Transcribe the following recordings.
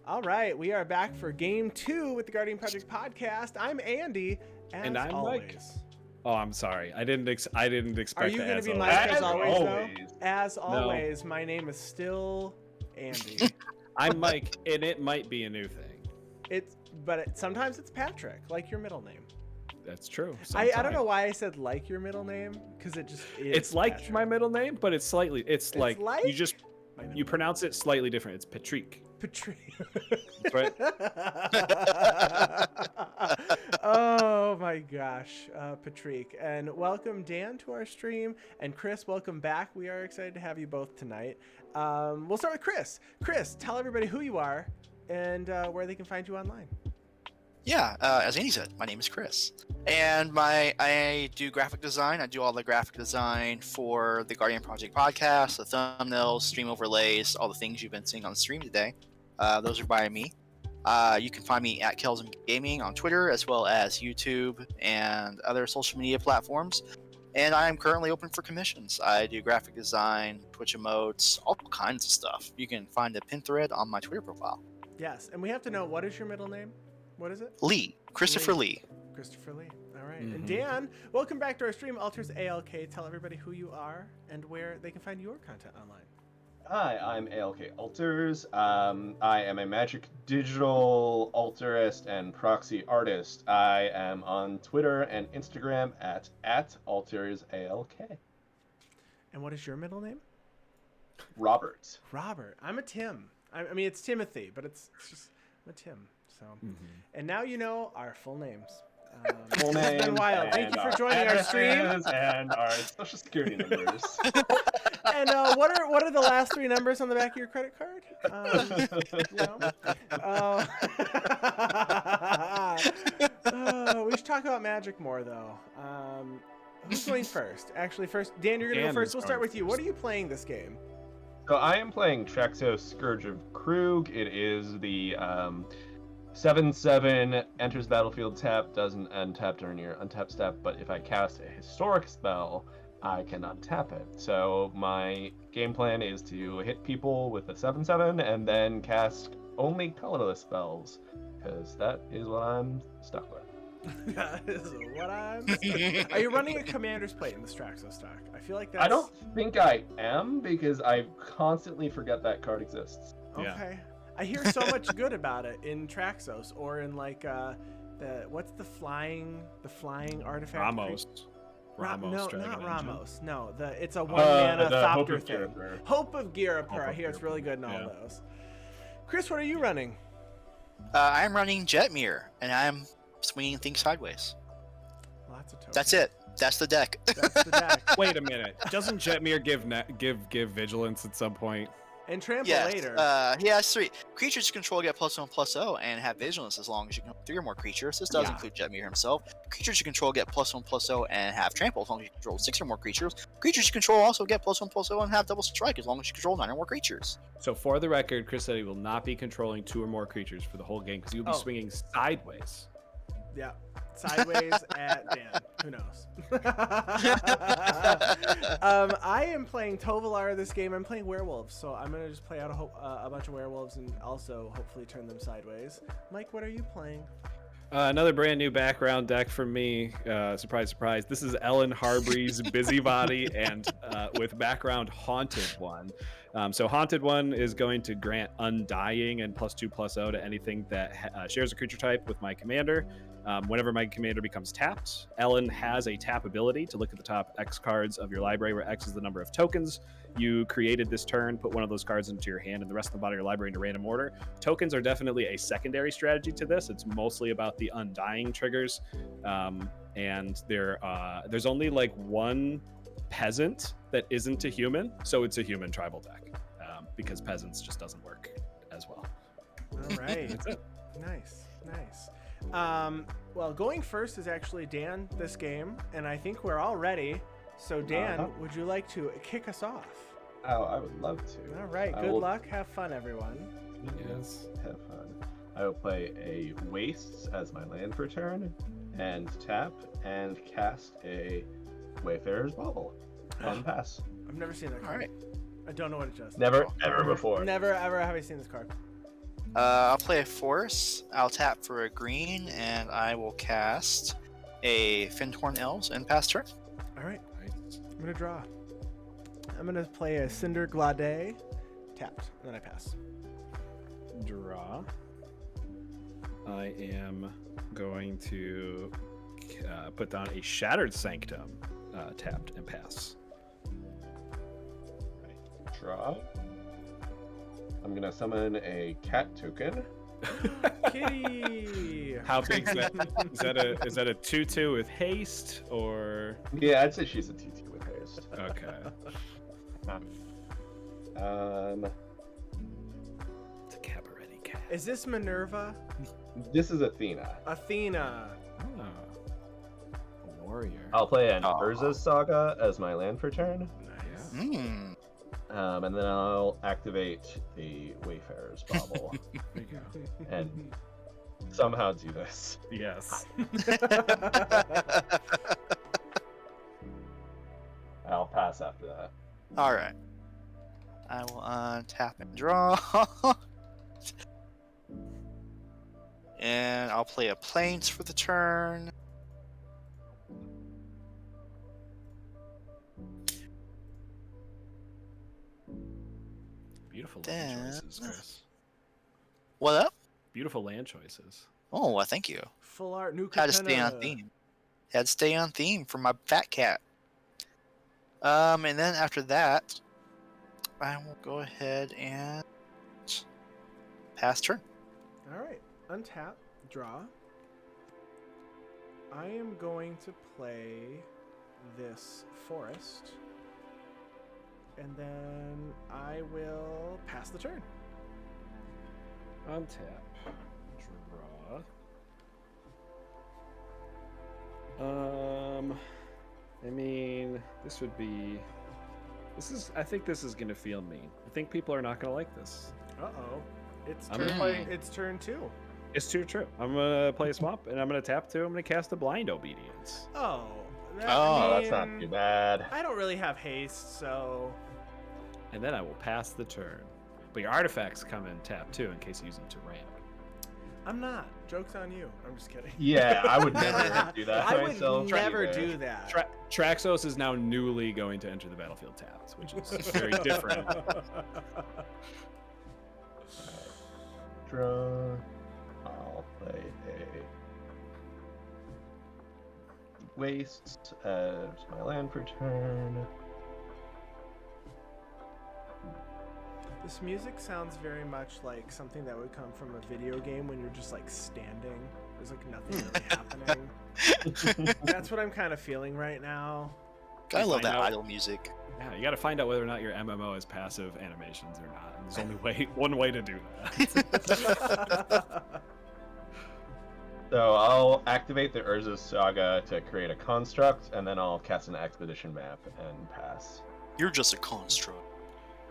All right, we are back for game 2 with the Guardian Project podcast. I'm Andy, and I'm always. Mike. Oh, I'm sorry. I didn't expect. Are you going to be Mike as always, though? always. As always, my name is still Andy. I'm Mike, and it might be a new thing. Sometimes it's Patrick, like your middle name. That's true. I don't know why I said like your middle name, because it just is. It's like Patrick. my middle name, but it's slightly. It's like you pronounce it slightly different. It's Patrick. Patrick. That's right. Oh my gosh, Patrick. And welcome Dan to our stream, and Chris, welcome back. We are excited to have you both tonight. We'll start with Chris. Chris, tell everybody who you are and where they can find you online. Yeah, as Andy said, my name is Chris, and I do graphic design. I do all the graphic design for the Guardian Project podcast, the thumbnails, stream overlays, all the things you've been seeing on the stream today. Those are by me. You can find me at Kelzam Gaming on Twitter, as well as YouTube and other social media platforms. And I am currently open for commissions. I do graphic design, Twitch emotes, all kinds of stuff. You can find a pin thread on my Twitter profile. Yes, and we have to know, what is your middle name? What is it? Lee. Christopher Lee. Christopher Lee. All right. And Dan, welcome back to our stream, Alters ALK. Tell everybody who you are and where they can find your content online. Hi, I'm ALK Alters. I am a magic digital alterist and proxy artist. I am on Twitter and Instagram at AltersALK. And what is your middle name? Robert. Robert. I'm a Tim. I mean, it's Timothy, but it's just I'm a Tim. So, and now you know our full names. Full names. It's been wild. Thank you for joining our stream and our social security numbers. And what are the last 3 numbers on the back of your credit card? We should talk about Magic more, though. Who's going first? Actually, first, Dan, you're gonna go first. We'll start with you. What are you playing this game? So I am playing Traxos, Scourge of Kroog. It is the 7/7, enters battlefield tap, doesn't untap during your untap step, but if I cast a historic spell, I can untap it. So my game plan is to hit people with a 7/7 and then cast only colorless spells, because that is what I'm stuck with. That is what I'm stuck. Are you running a Commander's Plate in the Traxos stock? I feel like that's... I don't think I am, because I constantly forget that card exists. Okay. Yeah. I hear so much good about it in Traxos, or in like what's the flying artifact? Ramos. No, Dragon not Engine. Ramos. No, it's a 1-mana Thopter thing. Girapir. Hope of Girapir. Hope I of hear it's really good in all yeah. those. Chris, what are you running? I'm running Jetmir, and I'm swinging things sideways. Lots of tokens. That's it. That's the deck. That's the deck. Wait a minute. Doesn't Jetmir give vigilance at some point? And trample Yes. later. He has 3 creatures you control get +1/+0 and have vigilance as long as you control 3 or more creatures. This does include Jetmir himself. Creatures you control get +1/+0 and have trample as long as you control 6 or more creatures. Creatures you control also get +1/+0 and have double strike as long as you control 9 or more creatures. So for the record, Chris said he will not be controlling 2 or more creatures for the whole game because he will be swinging sideways. Yeah. Sideways at Dan. Who knows? I am playing Tovolar this game. I'm playing werewolves, so I'm going to just play out a bunch of werewolves and also hopefully turn them sideways. Mike, what are you playing? Another brand new background deck from me. Surprise, surprise. This is Ellyn Harbreeze, Busybody, and with background Haunted One. So Haunted One is going to grant Undying and +2/+0 to anything that shares a creature type with my commander. Whenever my commander becomes tapped, Ellyn has a tap ability to look at the top X cards of your library, where X is the number of tokens you created this turn, put one of those cards into your hand and the rest of the bottom of your library into random order. Tokens are definitely a secondary strategy to this. It's mostly about the Undying triggers, and there's only like one peasant that isn't a human, so it's a human tribal deck, because peasants just doesn't work as well. All right. That's it. Nice. Well, going first is actually Dan this game, and I think we're all ready. So Dan, would you like to kick us off? Oh, I would love to. All right. Good luck. Have fun, everyone. Yes. Have fun. I will play a Wastes as my land for turn, and tap, and cast a Wayfarer's Bauble, and pass. I've never seen that card. All right. I don't know what it does. Never, ever before. Never, ever have I seen this card. I'll play a force. I'll tap for a green, and I will cast a Fintorn Elves and pass turn. All right. I'm gonna draw. I'm gonna play a Cinder Glade, tapped, and then I pass. Draw. I am going to put down a Shattered Sanctum, tapped and pass. Draw. I'm gonna summon a cat token. Kitty. How big is that? Is that a 2/2 with haste or? Yeah, I'd say she's a 2/2 with haste. Okay. It's a Cabaret cat. Is this Minerva? This is Athena. Athena. Oh. A warrior. I'll play an Aw. Urza's Saga as my land for turn. Nice. Hmm. And then I'll activate the Wayfarer's Bauble There you go. and somehow do this. Yes. I'll pass after that. All right. I will untap and draw. And I'll play a Plains for the turn. Beautiful land choices, Chris. What up? Beautiful land choices. Oh, well, thank you. Full art. New Had to stay on Capenna. theme. Had to stay on theme for my fat cat. And then after that, I will go ahead and pass turn. All right. Untap. Draw. I am going to play this forest. And then I will pass the turn. Untap. Draw. I mean, this would be. I think this is gonna feel mean. I think people are not gonna like this. Uh-oh. It's I'm turn, gonna play. it's turn 2. It's too true. I'm gonna play a swamp, and I'm gonna tap 2. I'm gonna cast a Blind Obedience. Oh. Oh, Oh, that's not too bad. I don't really have haste, so... And then I will pass the turn. But your artifacts come in tap 2 in case you use them to ramp. I'm not. Joke's on you. I'm just kidding. Yeah, I would never do that I myself. would never either. do that. Traxos is now newly going to enter the battlefield tapped, which is very different. Draw. I'll play a waste as my land for turn. This music sounds very much like something that would come from a video game when you're just like standing. There's like nothing really happening. That's what I'm kind of feeling right now. I love Find that out. idle music. Yeah, you got to find out whether or not your MMO has passive animations or not. And there's only one way to do that. So I'll activate the Urza's Saga to create a construct, and then I'll cast an expedition map and pass. You're just a construct.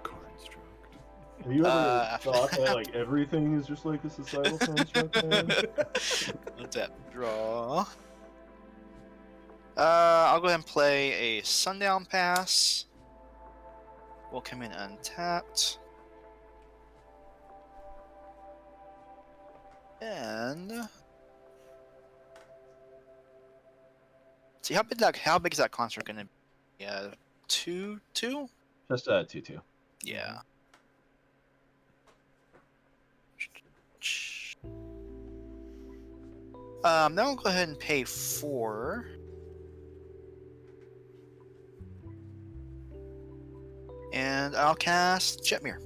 Construct. Have you ever thought that like everything is just like a societal construct? Man? Untap, draw. I'll go ahead and play a Sundown Pass. We'll come in untapped. And see how big is that construct gonna be? 2/2? Just a 2/2. Yeah. Then I'll go ahead and pay 4. And I'll cast Jetmir.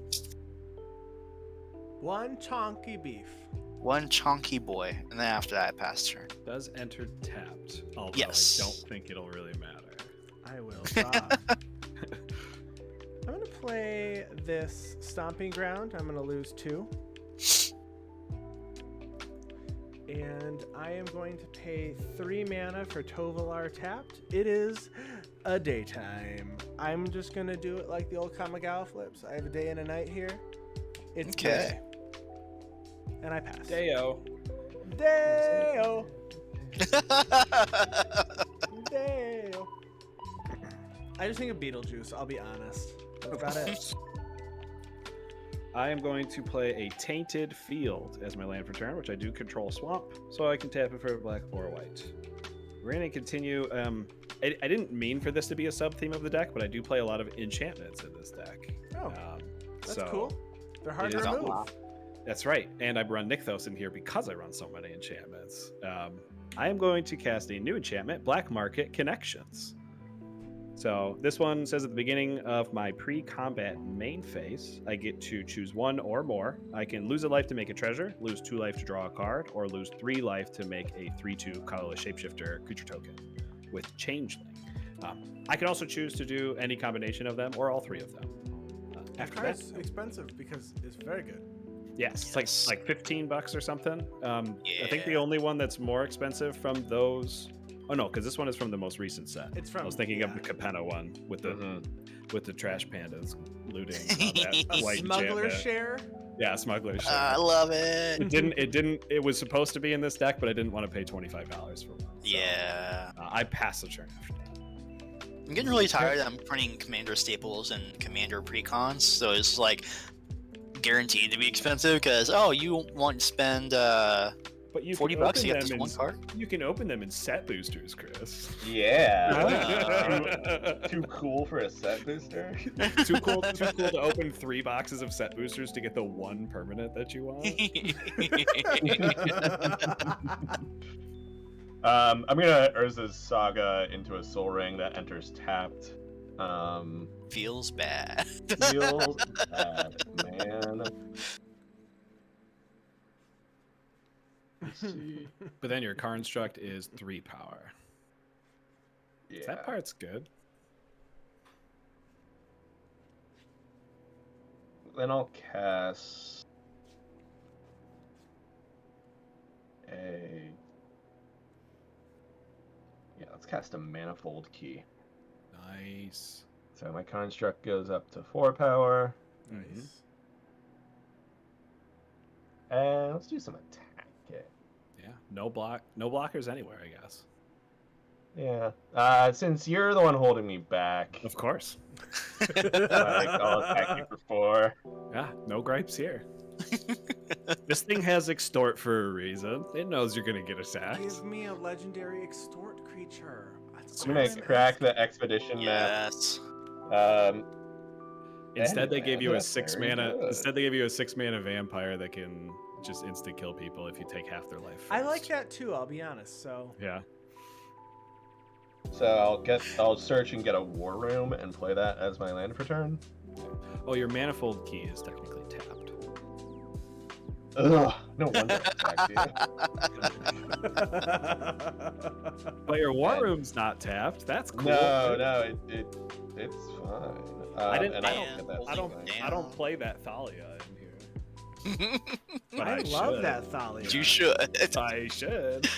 One chonky beef. One chunky boy. And then after that, I pass turn. Does enter tapped, although Yes. I don't think it'll really matter. I will draw. I'm going to play this Stomping Ground. I'm going to lose 2. And I am going to pay 3 mana for Tovolar tapped. It is a daytime. I'm just going to do it like the old Kamigawa flips. I have a day and a night here. It's Okay. day. And I pass. Deo. Deo. Deo. I just think of Beetlejuice, I'll be honest. That's about it. I am going to play a Tainted Field as my land for turn, which I do control Swamp, so I can tap it for black or white. We're going to continue. I didn't mean for this to be a sub-theme of the deck, but I do play a lot of enchantments in this deck. Oh, that's so cool. They're hard it to is remove. That's right, and I run Nykthos in here because I run so many enchantments. I am going to cast a new enchantment, Black Market Connections. So this one says at the beginning of my pre-combat main phase, I get to choose one or more. I can lose a life to make a treasure, lose 2 life to draw a card, or lose 3 life to make a 3/2 colorless shapeshifter creature token with Changeling. I can also choose to do any combination of them or all 3 of them. After that, It's expensive because it's very good. yes, it's like $15 or something. I think the Yeah. only one that's more expensive from those. Oh no, because this one is from the most recent set. It's from. I was thinking yeah. of the Capenna one with the trash pandas looting that A white smuggler enchantment. share. Yeah, smuggler share. I love it. It didn't. It was supposed to be in this deck, but I didn't want to pay $25 for one. So, Yeah. I passed the turn after that. I'm getting really tired. I'm printing commander staples and commander precons, so it's like guaranteed to be expensive because you want to spend But you $40 can to open get them this in, one card. You can open them in set boosters, Chris. Yeah. Too cool for a set booster. Too cool to open 3 boxes of set boosters to get the 1 permanent that you want. I'm gonna Urza's Saga into a Soul Ring that enters tapped. Feels bad. Feels bad, man. Let's see. But then your construct is 3 power. Yeah. That part's good. Then I'll cast a. Yeah, let's cast a Manifold Key. Nice. So my construct goes up to 4 power. Nice. And let's do some attack. Yeah. No blockers anywhere, I guess. Yeah. Since you're the one holding me back, Of course. I'll attack you for 4. Yeah, no gripes here. This thing has extort for a reason. It knows you're gonna get attacked. Give me a legendary extort creature. That's I'm gonna all crack the expedition map. Yes. Instead, they Anyway, gave you a that's 6 very mana. good. Instead, they gave you a 6 mana vampire that can just insta kill people if you take half their life. I like first. that too. I'll be honest. So Yeah. So I'll search and get a War Room and play that as my land for turn. Oh, your manifold key is technically tapped. Ugh, no wonder I attacked you. But your war room's not tapped. That's cool. No, it's fine. I didn't- And I I don't- don't get that. I don't. thing. I don't play that Thalia in here. But I love should. that Thalia. You should. I should.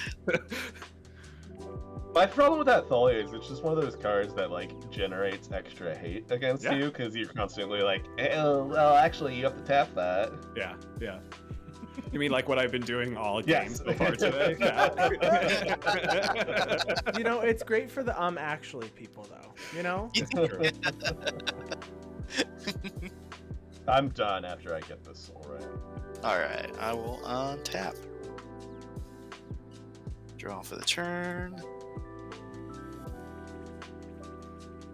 My problem with that Thalia is it's just one of those cards that like generates extra hate against Yeah. you because you're constantly like, oh, well, actually, you have to tap that. Yeah. Yeah. You mean like what I've been doing all games Yes. so far today? Yeah. You know, it's great for the actually people though. You know. I'm done after I get this Soul Ring. Alright, I will untap. Draw for the turn.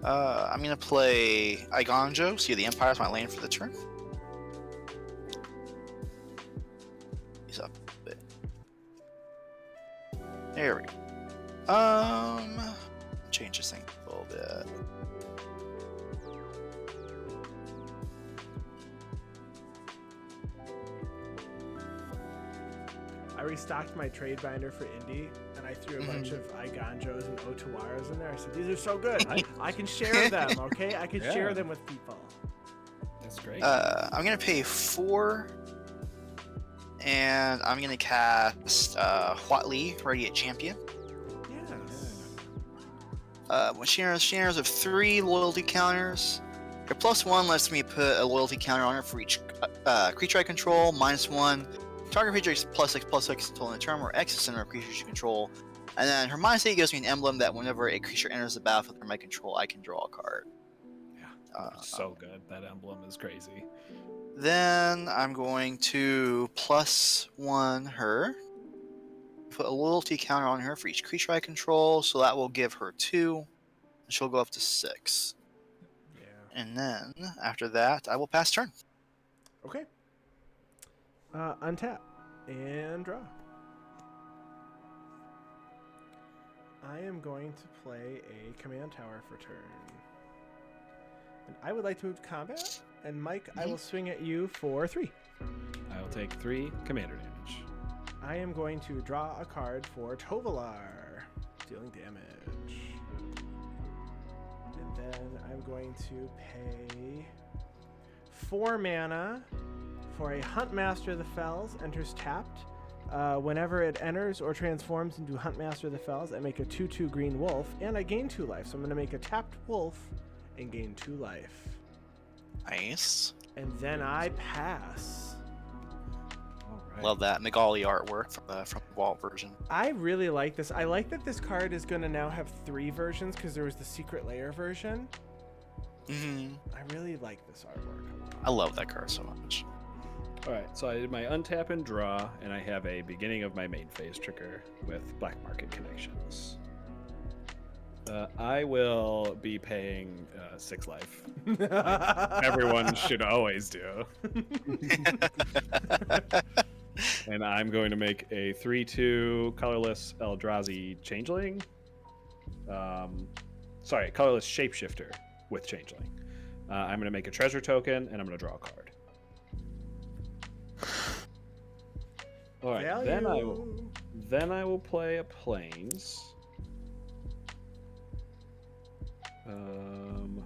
I'm gonna play Igonjo, Sea of the Empire is my land for the turn. He's up a bit. There we go. Change this thing a little bit. I restocked my trade binder for Indy, and I threw a bunch of Igonjos and Otawaras in there. I said, these are so good. I can share them, okay? I can share Yeah. them with people. That's great. I'm gonna pay 4, and I'm gonna cast Huatli, Radiant Champion. Yes. When she enters of 3 loyalty counters, her +1 lets me put a loyalty counter on her for each creature I control, -1. Target creature is +6/+6 until in the turn where X is the center of creatures you control. And then her -8 gives me an emblem that whenever a creature enters the battlefield under my control, I can draw a card. Yeah. So good. That emblem is crazy. Then I'm going to +1 her. Put a loyalty counter on her for each creature I control, so that will give her 2. And she'll go up to 6. Yeah. And then, after that, I will pass turn. Okay. Untap and draw. I am going to play a command tower for turn. And I would like to move to combat. And Mike, I will swing at you for 3. I will take 3 commander damage. I am going to draw a card for Tovolar, dealing damage. And then I'm going to pay 4 mana for a Huntmaster of the Fells, enters tapped. Whenever it enters or transforms into Huntmaster of the Fells, I make a 2/2 green wolf, and I gain 2 life. So I'm going to make a tapped wolf and gain 2 life. Nice. And then I pass. All right. Love that Magali artwork from the Walt version. I really like this. I like that this card is going to now have 3 versions because there was the Secret Lair version. Mm-hmm. I really like this artwork a lot. I love that card so much. All right, so I did my untap and draw, and I have a beginning of my main phase trigger with Black Market Connections. I will be paying 6 life. Everyone should always do. And I'm going to make a 3/2 colorless Eldrazi Changeling. Colorless Shapeshifter with Changeling. I'm going to make a treasure token, and I'm going to draw a card. All right, Value. then I will play a Plains. And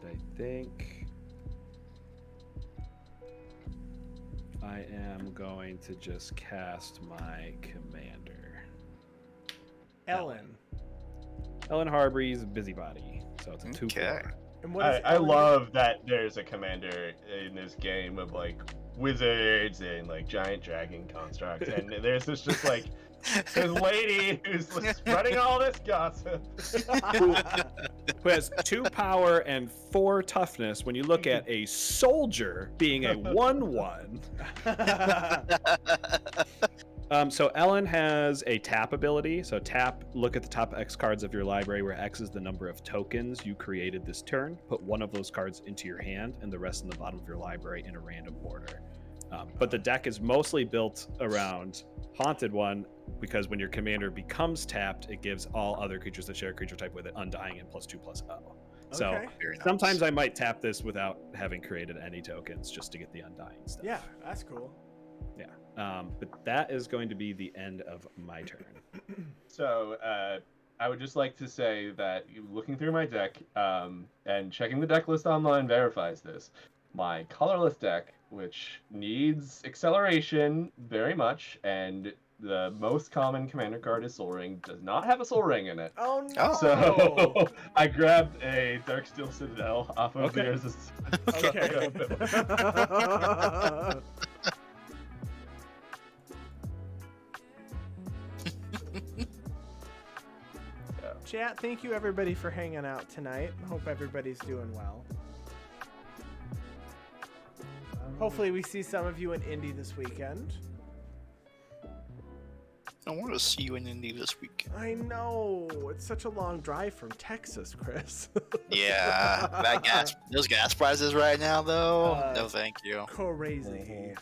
I think I am going to just cast my commander. Ellyn. Ellyn Harbreeze, Busybody. So it's a 2/4. Okay. And what is I Ellyn? love that there's a commander in this game of like wizards and like giant dragon constructs, and there's just like this lady who's like, spreading all this gossip. Who has 2 power and 4 toughness when you look at a soldier being a 1/1. So Ellyn has a tap ability. So tap, look at the top X cards of your library, where X is the number of tokens you created this turn. Put one of those cards into your hand and the rest in the bottom of your library in a random order. But the deck is mostly built around Haunted One, because when your commander becomes tapped, it gives all other creatures that share a creature type with it Undying and +2/+0. So Okay. Very nice. sometimes I might tap this without having created any tokens just to get the Undying stuff. Yeah, that's cool. Yeah. But that is going to be the end of my turn. So I would just like to say that looking through my deck and checking the deck list online verifies this. My colorless deck, which needs acceleration very much, and the most common commander card is Soul Ring, does not have a Soul Ring in it. Oh no! So I grabbed a Darksteel Citadel off of Okay. theirs. Okay. Chat, thank you everybody for hanging out tonight. Hope everybody's doing well. Hopefully we see some of you in Indy this weekend. I want to see you in Indy this week. I know, it's such a long drive from Texas, Chris. Yeah, those gas prices right now, though. No, thank you. Crazy.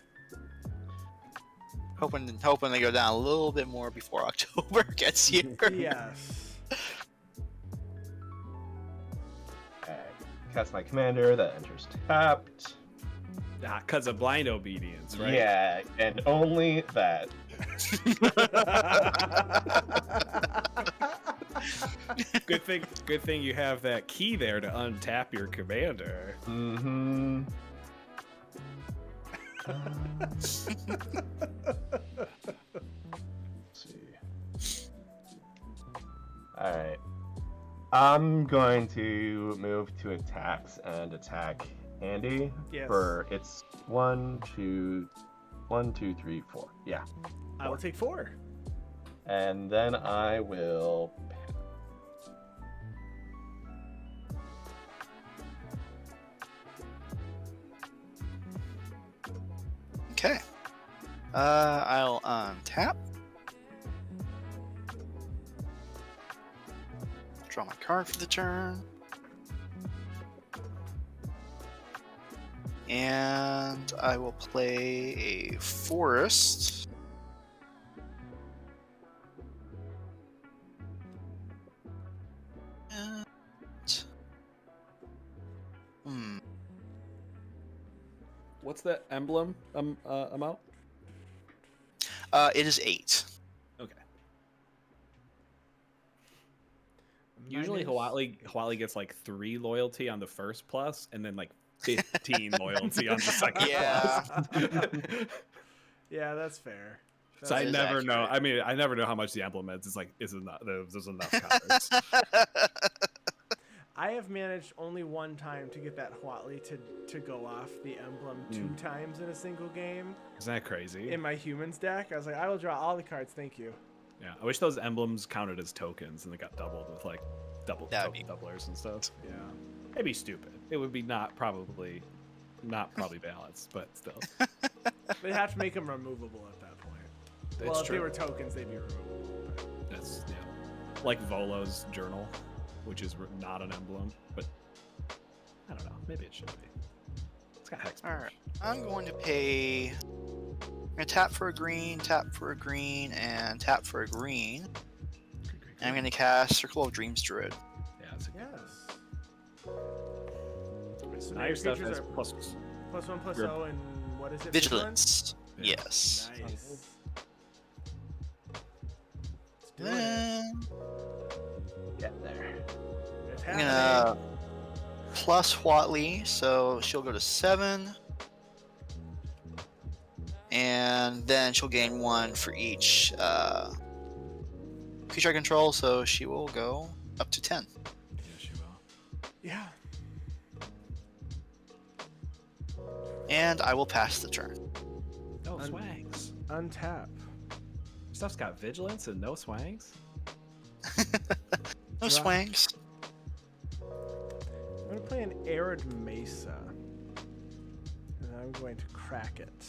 Hoping they go down a little bit more before October gets here. Yes. Cast my commander, that enters tapped. Because of blind obedience, right? Yeah, and only that. Good thing you have that key there to untap your commander. Mm-hmm. Let's see. Alright. I'm going to move to attacks and attack Andy Yes. for its 1, 2, 3, 4. Yeah. I will take 4. And then I will Okay. I'll untap. Draw my card for the turn. And I will play a forest. And... What's the emblem amount? It is 8. Okay. Usually Huatli gets like 3 loyalty on the first plus, and then like 15 loyalty on the second Yeah. plus. Yeah, that's fair. So I is never know. accurate. I mean, I never know how much the emblem is. It's like, there's enough cards. I have managed only one time to get that Huatli to go off the emblem 2 times in a single game. Isn't that crazy? In my humans deck, I was like, I will draw all the cards, thank you. Yeah, I wish those emblems counted as tokens and they got doubled with like doublers and stuff. Yeah. It'd be stupid. It would be not probably balanced, but still. They'd have to make them removable at that point. It's Well, if true. they were tokens, they'd be removable. But... That's like Volo's journal, which is not an emblem, but I don't know. Maybe it should be. It's got hex. Alright. I'm going to pay. I'm going to tap for a green, and tap for a green. And I'm going to cast Circle of Dreams Druid. Yeah, it's a good. Yes. So now your stuff has plus. +1/+0 and what is it? Vigilance. Yeah. Yes. Nice. Let's do it. Then Get there. It's I'm happening. gonna plus Huatli, so she'll go to 7. And then she'll gain 1 for each creature I control, so she will go up to 10. Yeah, she will. Yeah. And I will pass the turn. No swangs. Untap. Stuff's got vigilance and no swangs. No swangs. I'm going to play an Arid Mesa. And I'm going to crack it.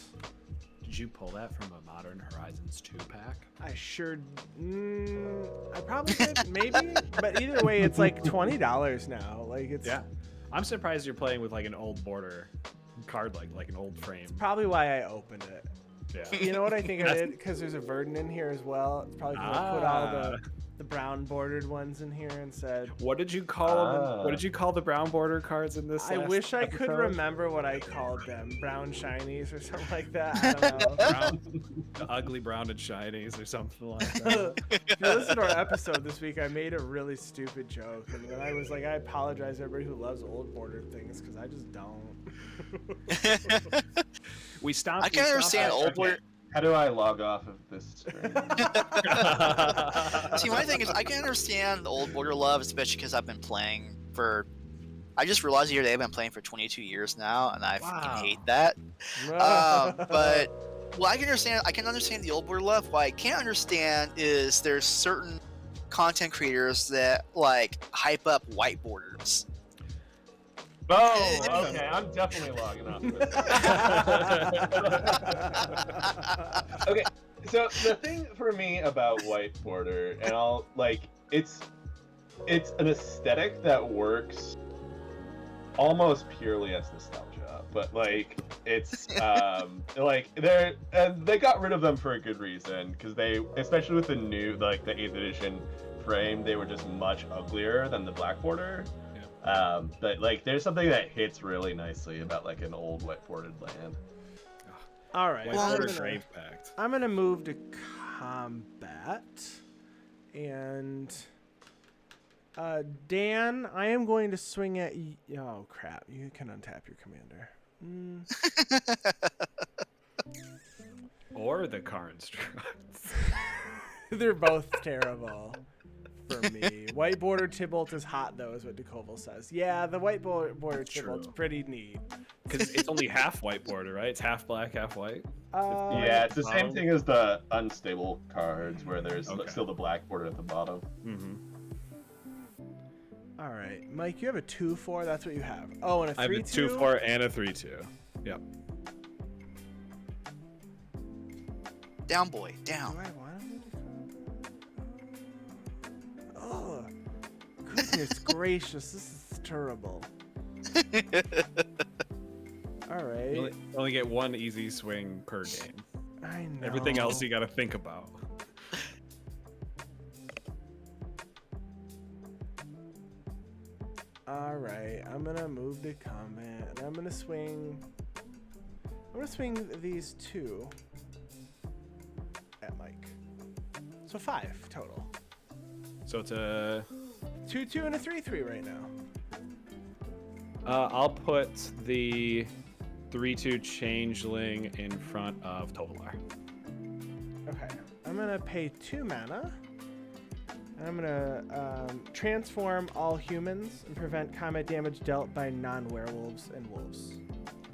Did you pull that from a Modern Horizons 2 pack? I sure... I probably did, maybe. But either way, it's like $20 now. Like, it's... Yeah. I'm surprised you're playing with like an old border card, like an old frame. Probably why I opened it. Yeah. You know what I think I did? Because there's a Verdant in here as well. It's probably because I put all the brown bordered ones in here and said... What did you call them? What did you call the brown border cards in this? I last wish I could episode? remember what I called them. Brown shinies or something like that. I don't know. The ugly brown and shinies or something like that. If you listen to our episode this week, I made a really stupid joke. And then I was like, I apologize to everybody who loves old bordered things because I just don't. We stopped. I can understand old border. How do I log off of this stream? See, my thing is, I can understand the old border love, especially because I've been playing for. I just realized the other day I've been playing for 22 years now, and I fucking hate that. But well, I can understand. I can understand the old border love. What I can't understand is there's certain content creators that like hype up white borders. Oh, okay. I'm definitely logging off of this. Okay, so the thing for me about white border, and I'll like, it's an aesthetic that works almost purely as nostalgia, but like it's like they got rid of them for a good reason, because they, especially with the new like the 8th edition frame, they were just much uglier than the black border. But like there's something that hits really nicely about like an old wet bordered land. All right. White border grave pact. I'm going to move to combat. And Dan, I am going to swing at you. Oh, crap. You can untap your commander. Or the car instructs. They're both terrible for me. White border Tybalt is hot, though, is what Dekoval says. Yeah, the white border Tybalt's pretty neat. Because it's only half white border, right? It's half black, half white. Yeah, it's the same thing as the unstable cards, where there's still the black border at the bottom. Mm-hmm. All right, Mike, you have a 2/4. That's what you have. Oh, and a 3/2. I have a 2/4 and a 3/2. Yep. Down, boy. Down. Do I want him to come? Oh, goodness gracious, this is terrible. All right. You only get one easy swing per game. I know. Everything else you got to think about. All right, I'm gonna move to combat, and I'm gonna swing. I'm gonna swing these 2 at Mike. So 5 total. So it's a 2-2 and a 3-3 right now. I'll put the 3/2 changeling in front of Tovolar. Okay, I'm gonna pay 2 mana. And I'm gonna transform all humans and prevent combat damage dealt by non-werewolves and wolves.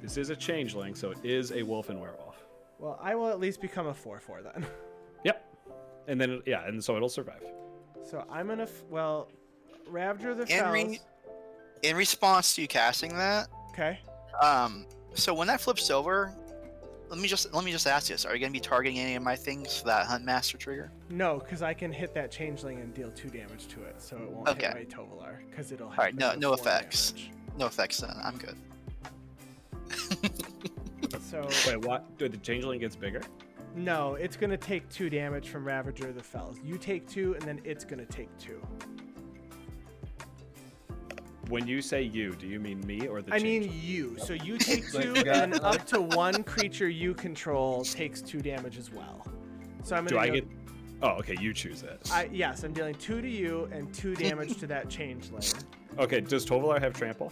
This is a changeling, so it is a wolf and werewolf. Well, I will at least become a 4/4 then. Yep. And then and so it'll survive. So I'm gonna Ravager the In, Fells. in response to you casting that, Okay. so when that flips over, let me just ask this: are you gonna be targeting any of my things for that Hunt Master trigger? No, because I can hit that changeling and deal 2 damage to it, so it won't hit my Tovolar, because it'll have. All right, no negative 4 effects. damage. No effects then. I'm good. So Wait, what? The changeling gets bigger? no, it's gonna take 2 damage from Ravager the Fells. You take 2, and then it's gonna take 2. When you say you, do you mean me or the I changeling? mean you. So you take Like 2, you got and then up to 1 creature you control takes 2 damage as well. So I'm Do gonna I deal- get... Oh, okay, you choose it. Yes, I'm dealing 2 to you and 2 damage to that changeling. Okay, does Tovolar have trample?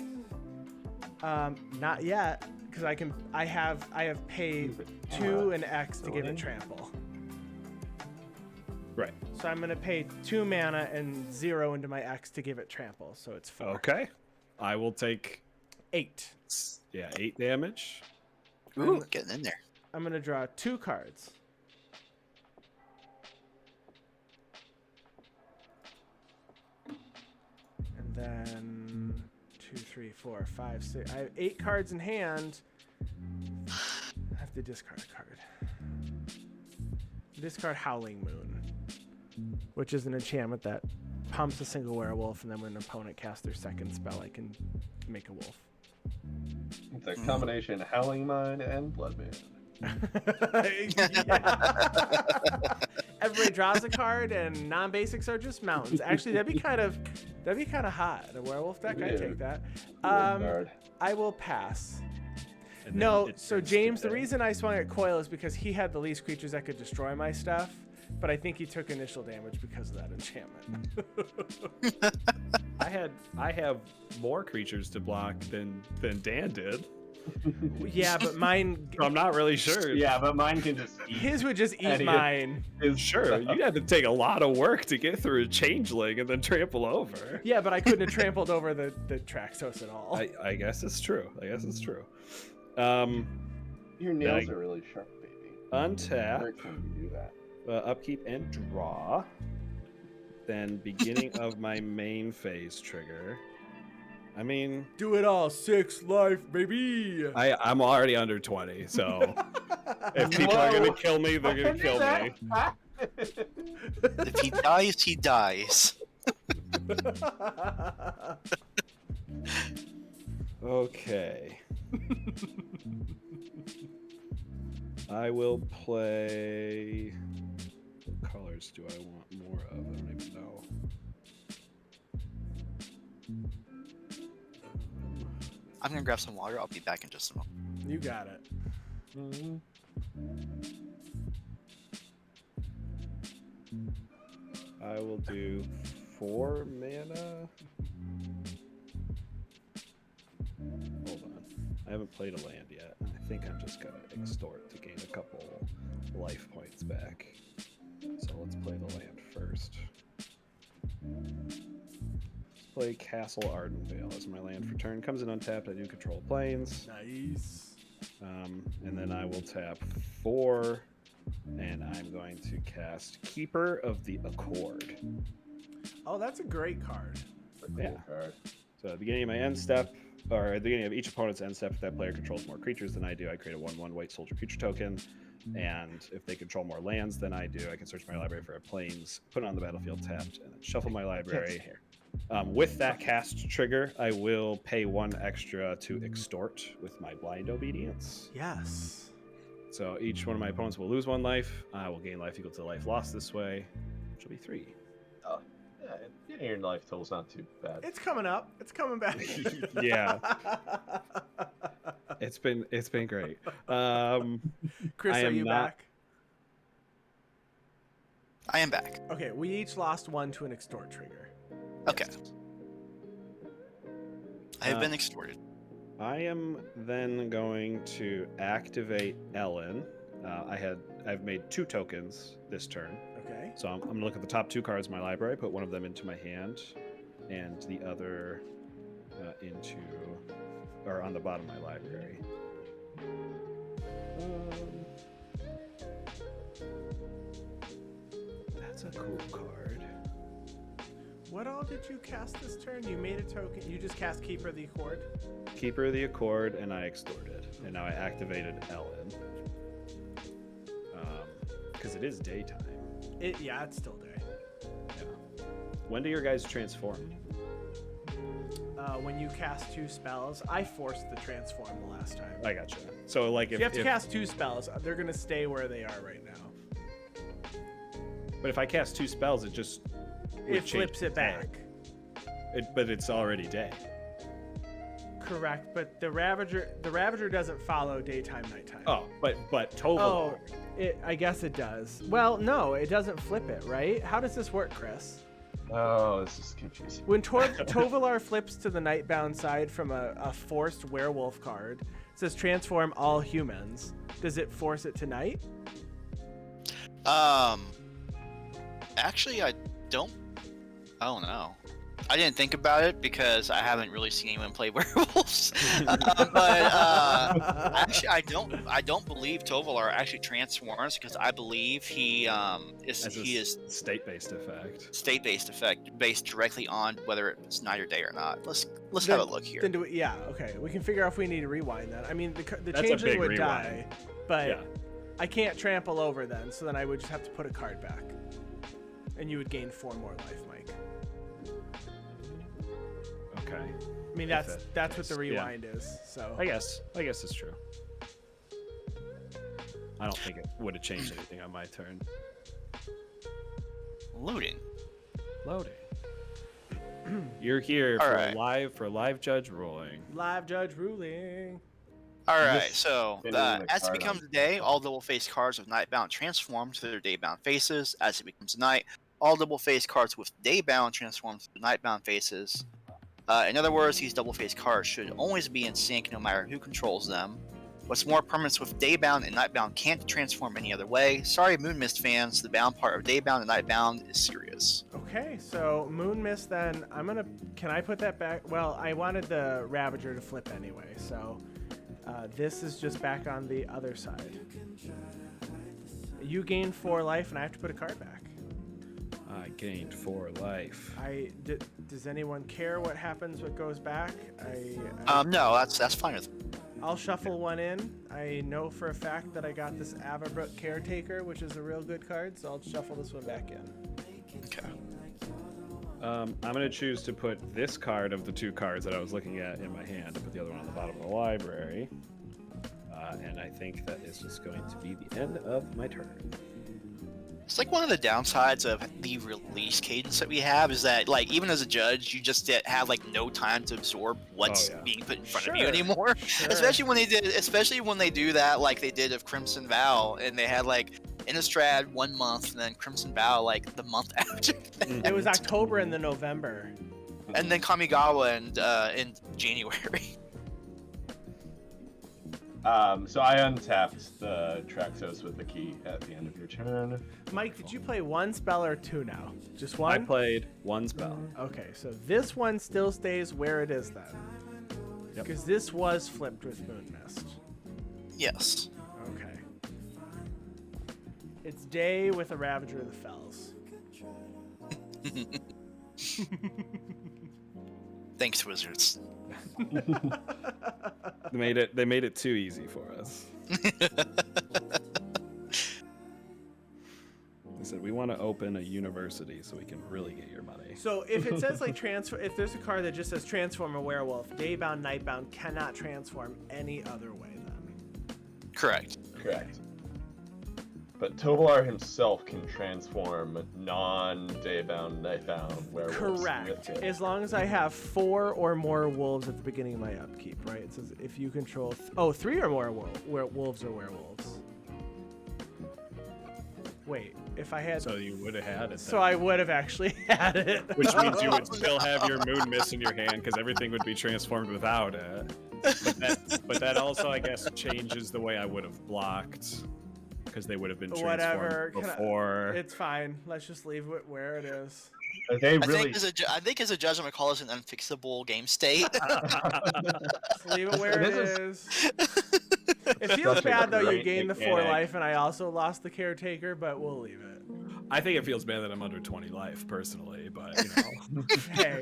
Not yet, because I have paid 2 and X to give it trample. Right. So I'm gonna pay 2 mana and 0 into my X to give it trample. So it's 4. Okay. I will take 8. 8 damage. Ooh, getting in there. I'm gonna draw 2 cards. And then 2, 3, 4, 5, 6. I have 8 cards in hand. I have to discard a card. Discard Howling Moon, which is an enchantment that pumps a single werewolf, and then when an opponent casts their second spell, I can make a wolf. It's a combination Howling Mine and Blood Moon. Everybody draws a card, and non-basics are just mountains. Actually, that'd be kind of hot. A werewolf deck, I'd take that. I will pass. And then No, it so turns to James, the dead. reason I swung at Coil is because he had the least creatures that could destroy my stuff, but I think he took initial damage because of that enchantment. I have more creatures to block than Dan did. Yeah, but mine, I'm not really sure. Yeah, but mine can just eat. his would just eat Idiot. mine. Sure, you had to take a lot of work to get through a changeling and then trample over. Yeah, but I couldn't have trampled over the Traxos at all. I guess it's true. Your nails are really sharp, baby. Untap, Every time you do that. upkeep, and draw. Then beginning of my main phase trigger. I mean, Do it all, 6 life, baby. I'm already under 20, so if people are gonna kill me, they're gonna kill me. If he dies, he dies. Okay. I will play. What colors do I want more of? I don't even know. I'm gonna grab some water. I'll be back in just a moment. You got it. I will do 4 mana. Hold on. I haven't played a land yet. I think I'm just gonna extort to gain a couple life points back. So let's play the land first. Let's play Castle Ardenvale as my land for turn. Comes in untapped. I do control planes. Nice. And then I will tap 4, and I'm going to cast Keeper of the Accord. Oh, that's a great card. Yeah. So at the beginning of my end step, or at the beginning of each opponent's end step, if that player controls more creatures than I do, I create a 1/1 white soldier creature token. And if they control more lands than I do, I can search my library for a plains, put it on the battlefield tapped, and then shuffle my library. With that cast trigger, I will pay 1 extra to extort with my blind obedience. Yes. So each one of my opponents will lose 1 life. I will gain life equal to the life lost this way, which will be 3. Oh, yeah, your life total's not too bad. It's coming up. It's coming back. Yeah. It's been great. Chris, are you back? I am back. Okay, we each lost 1 to an extort trigger. Okay. I have been extorted. I am then going to activate Ellyn. I've made 2 tokens this turn. Okay. So I'm going to look at the top 2 cards in my library, put one of them into my hand, and the other on the bottom of my library. That's a cool card. What all did you cast this turn? You made a token. You just cast Keeper of the Accord? Keeper of the Accord, and I extorted. And now I activated Ellyn. Because it is daytime. Yeah, it's still day. Yeah. When do your guys transform? When you cast 2 spells, I forced the transform the last time. I gotcha. So like if you have to cast 2 spells, they're gonna stay where they are right now. But if I cast 2 spells, it just flips it back. But it's already day. Correct, but the Ravager doesn't follow daytime nighttime. Oh, but Tovolar. I guess it does. Well, no, it doesn't flip it, right? How does this work, Chris? Oh, this is confusing. When Tovolar flips to the Nightbound side from a forced werewolf card, it says transform all humans. Does it force it to night? Actually, I don't know. I didn't think about it because I haven't really seen anyone play werewolves. Actually, I don't believe Tovolar actually transforms because I believe he is state-based effect. State-based effect based directly on whether it's night or day or not. Let's have a look here. Then okay. We can figure out if we need to rewind that. I mean, the That's changeling would rewind. die, but Yeah. I can't trample over then. So then I would just have to put a card back, and you would gain 4 more life, Mike. Okay. I mean, that's what the rewind is. So I guess it's true. I don't think it would have changed anything on my turn. Loading. You're here All for right. live judge ruling. live judge ruling. All right, Just so spinning the as it card becomes on. day, all double face cards with Nightbound transform to their Daybound faces. As it becomes night, all double face cards with Daybound transform to their Nightbound faces. In other words, these double face cards should always be in sync no matter who controls them. What's more, permanents with Daybound and Nightbound can't transform any other way. Sorry, Moon Mist fans, the bound part of Daybound and Nightbound is serious. Okay, so Moon Mist then, can I put that back? Well, I wanted the Ravager to flip anyway, so this is just back on the other side. You gain 4 life and I have to put a card back. I gained 4 life. Does anyone care what happens, what goes back? No, that's fine with me. I'll shuffle 1 in. I know for a fact that I got this Avabrook Caretaker, which is a real good card, so I'll shuffle this one back in. Okay. I'm going to choose to put this card of the 2 cards that I was looking at in my hand. I put the other one on the bottom of the library. And I think that is just going to be the end of my turn. It's like one of the downsides of the release cadence that we have is that, like, even as a judge, you just have like no time to absorb what's being put in front of you anymore. Sure. Especially when they do that, like they did of Crimson Vow, and they had like Innistrad 1 month, and then Crimson Vow like the month after. It was October and then November. And then Kamigawa in January. So I untapped the Traxos with the key at the end of your turn. Mike, did you play 1 spell or 2 now? Just 1? I played 1 spell. Okay, so this one still stays where it is then. Yep. Because this was flipped with Moon Mist. Yes. Okay. It's day with a Ravager of the Fells. Thanks, Wizards. They made it too easy for us. open a university so we can really get your money. So if it says like transfer, if there's a card that just says transform a werewolf, daybound, nightbound cannot transform any other way then. Correct. Correct. But Tovolar himself can transform non-daybound, nightbound werewolves. Correct. with it. As long as I have 4 or more wolves at the beginning of my upkeep, right? It says if you control 3 or more wolves or werewolves. Wait, if I had. So you would have had it. So I would have actually had it. Which means you would still have your moon mist in your hand because everything would be transformed without it. But that also, I guess, changes the way I would have blocked because they would have been transformed Whatever. before. It's fine. Let's just leave it where it is. They I really. think as a judge, I'm gonna call this an unfixable game state. Just leave it where it This is. It feels Such a bad though. You great gained the 4 mechanic. life, and I also lost the caretaker, but we'll leave it. I think it feels bad that I'm under 20 life personally, but you know. Hey,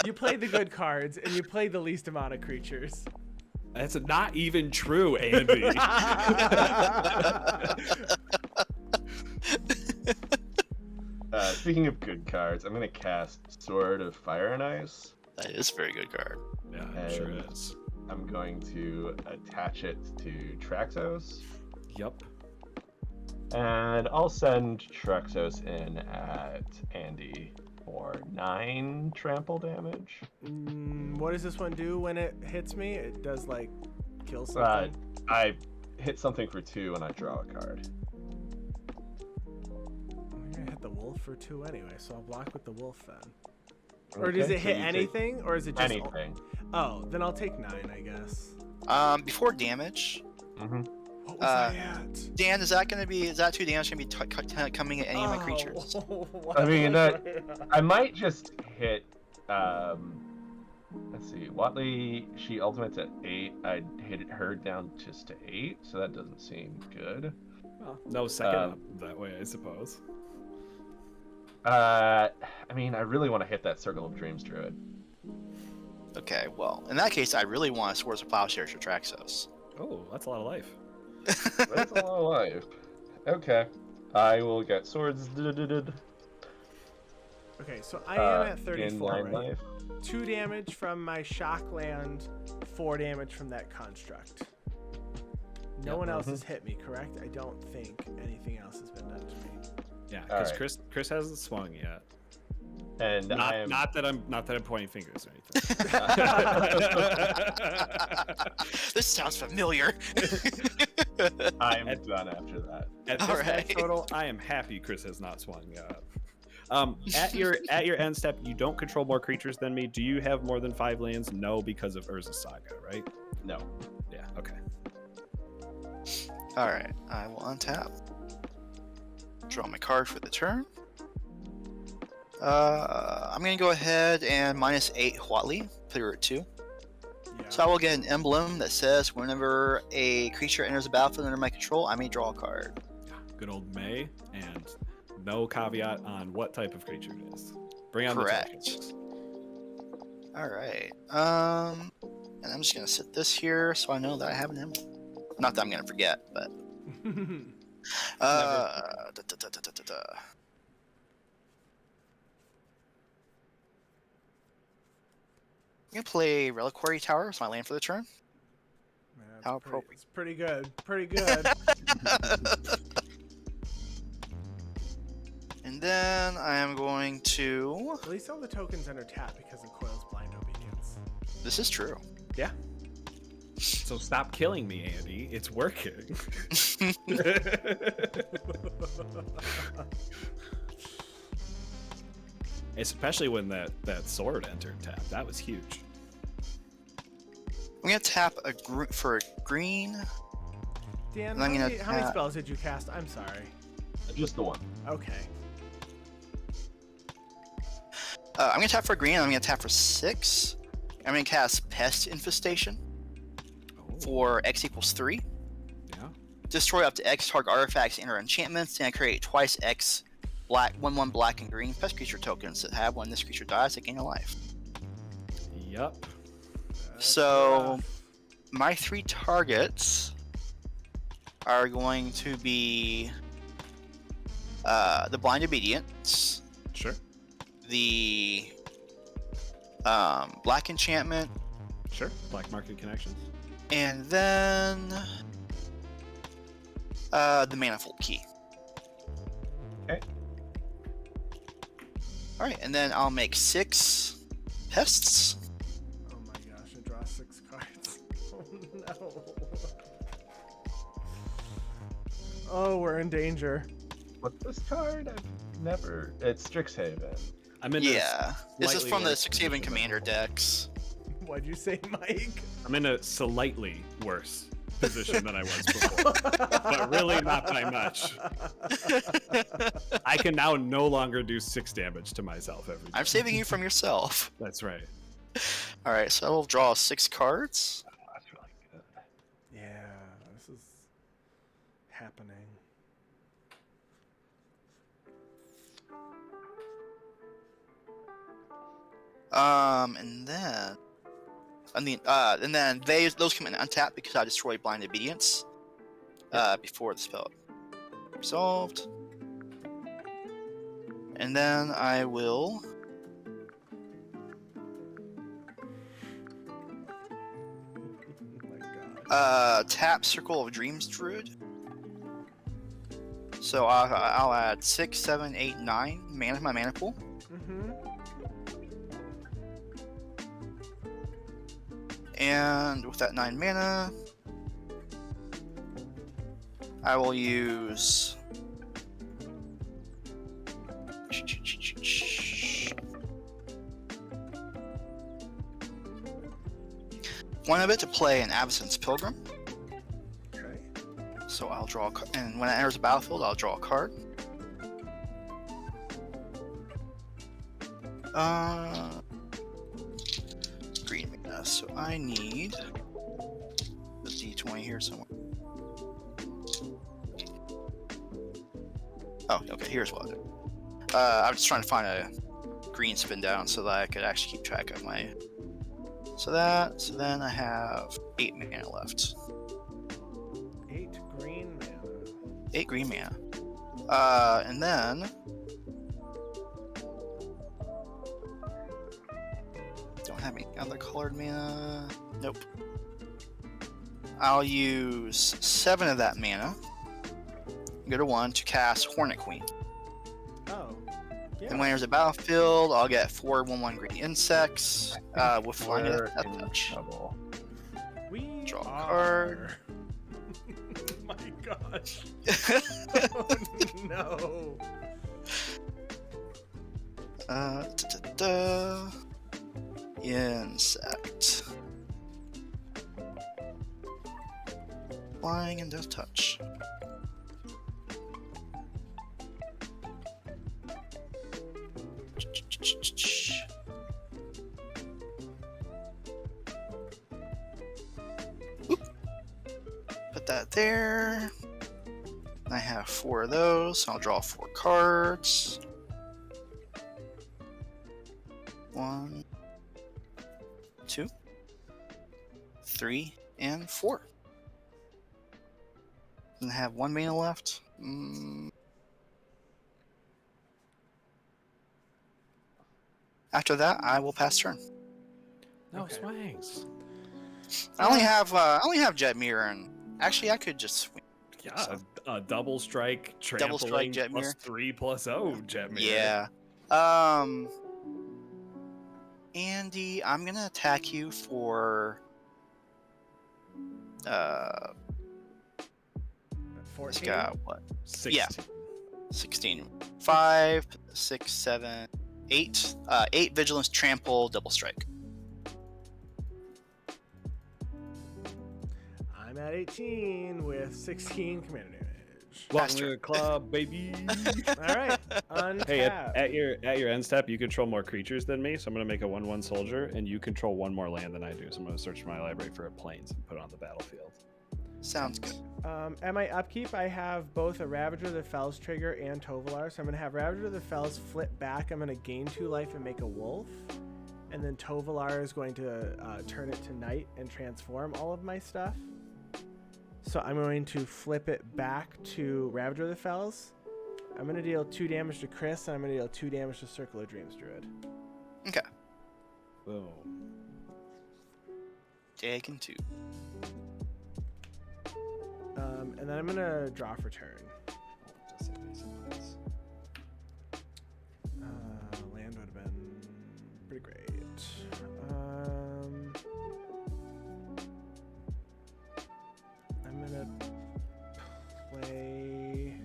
you played the good cards, and you played the least amount of creatures. That's not even true, Andy. Speaking of good cards, I'm going to cast Sword of Fire and Ice. That is a very good card. Yeah, it sure is. I'm going to attach it to Traxos. Yup. And I'll send Traxos in at Andy for 9 trample damage. What does this one do when it hits me? It does like kill something. I hit something for 2 and I draw a card. I'm gonna hit the wolf for 2 anyway, so I'll block with the wolf then. Or does Okay, it so hit you take anything, or is it just anything? Oh, then I'll take 9, I guess. Before damage, Mm-hmm. What was I at? Dan, is that 2 damage gonna be coming at any of my creatures? I mean, I might just hit. Let's see. Watley, she ultimates at 8. I'd hit her down just to 8, so that doesn't seem good. Well, no second up that way, I suppose. I mean, I really want to hit that Circle of Dreams Druid. Okay, well, in that case, I really want Swords of Plowshares for Traxos. Oh, that's a lot of life. That's a lot of life. Okay. I will get swords. Okay, so I am at in 34, 9 right? life. 2 damage from my shock land, 4 damage from that construct. No one else has hit me, correct? I don't think anything else has been done to me. Yeah, because Alright. Chris hasn't swung yet. And I am. Not that I'm pointing fingers or anything. This sounds familiar. I'm done after that. At this Alright. total, I am happy Chris has not swung yet. At your end step, you don't control more creatures than me. Do you have more than 5 lands? No, because of Urza Saga, right? No. Yeah. Okay. All right, I will untap. Draw my card for the turn. I'm gonna go ahead and -8 Huatli, put her at 2. Yeah. So I will get an emblem that says whenever a creature enters the battlefield under my control, I may draw a card. Good old May, and no caveat on what type of creature it is. Bring on Correct. the tokens. All right. And I'm just gonna sit this here so I know that I have an emblem. Not that I'm gonna forget, but I'm gonna play Reliquary Tower as my land for the turn. Man, How it's appropriate. It's pretty good. Pretty good. And then I am going to. At least all the tokens enter tap because of Coil's blind obedience. This is true. Yeah. So stop killing me, Andy. It's working. Especially when that sword entered tap. That was huge. I'm gonna tap for a green. Dan, And I'm gonna how many tap- spells did you cast? I'm sorry. Just the one. Okay. I'm gonna tap for green. And I'm gonna tap for 6. I'm gonna cast Pest Infestation for X equals 3. Yeah. Destroy up to X target artifacts and or enchantments, and I create twice X black 1/1 black and green pest creature tokens that have when this creature dies, they gain a life. Yup. That's So rough. my 3 targets are going to be the Blind Obedience, Sure. the Black Enchantment, Sure. Black Market Connections. and then the Manifold Key. Okay. All right, and then I'll make 6 pests. Oh my gosh, I draw 6 cards. Oh no. Oh, we're in danger. What's this card? I've never. It's Strixhaven. I'm in Yeah, this is slightly from the worse Strixhaven position Commander decks. What'd you say, Mike? I'm in a slightly worse position than I was before, but really not by much. I can now no longer do 6 damage to myself every time. I'm saving you from yourself. That's right. All right, so I will draw 6 cards. Oh, that's really good. Yeah, this is happening. And then those come in untapped because I destroyed Blind Obedience before the spell resolved. And then I will Oh my god. tap Circle of Dreams Druid. So I'll add 6, 7, 8, 9 mana to my mana pool. Mm-hmm. And with that 9 mana, I will use one of it to play an Avacyn's Pilgrim. Okay. So I'll draw, and when it enters the battlefield, I'll draw a card. Green mana. So I need the D20 here somewhere. Oh, okay. Here's what I'll do. I'm just trying to find a green spin down so that I could actually keep track of my. So then I have 8 mana left. 8 green mana. 8 green mana. And then don't have any other colored mana. Nope. I'll use 7 of that mana. Go to 1 to cast Hornet Queen. Oh. Yeah. And when there's a battlefield, I'll get 4 1/1 green insects with flying We're at in touch. trouble. We Draw a are. card. My gosh. Oh no. Insect. Flying and does touch. Oop. Put that there. I have 4 of those. So I'll draw 4 cards. 1, 2, 3, and 4. And I have 1 mana left. After that, I will pass turn. No Okay. swangs. I only have Jetmir, and actually I could just swing. Yeah, a double strike, trampling, Double strike plus Jetmir. 3/0 Jetmir. Yeah. Andy, I'm gonna attack you for it's 14. got what? 16. Yeah. 16. 5, 6, 7, 8. 8 vigilance, trample, double strike. I'm at 18 with 16 commander damage. Welcome to the club, baby. All right. Untap. Hey, at your end step, you control more creatures than me, so I'm gonna make a 1/1 soldier, and you control 1 more land than I do. So I'm gonna search my library for a plains and put it on the battlefield. Sounds good. At my upkeep, I have both a Ravager of the Fells trigger and Tovolar. So I'm going to have Ravager of the Fells flip back. I'm going to gain 2 life and make a wolf. And then Tovolar is going to turn it to night and transform all of my stuff. So I'm going to flip it back to Ravager of the Fells. I'm going to deal 2 damage to Chris, and I'm going to deal 2 damage to Circle of Dreams Druid. Okay. Boom. Taking 2. And then I'm going to draw for turn. Land would have been pretty great. I'm going to play...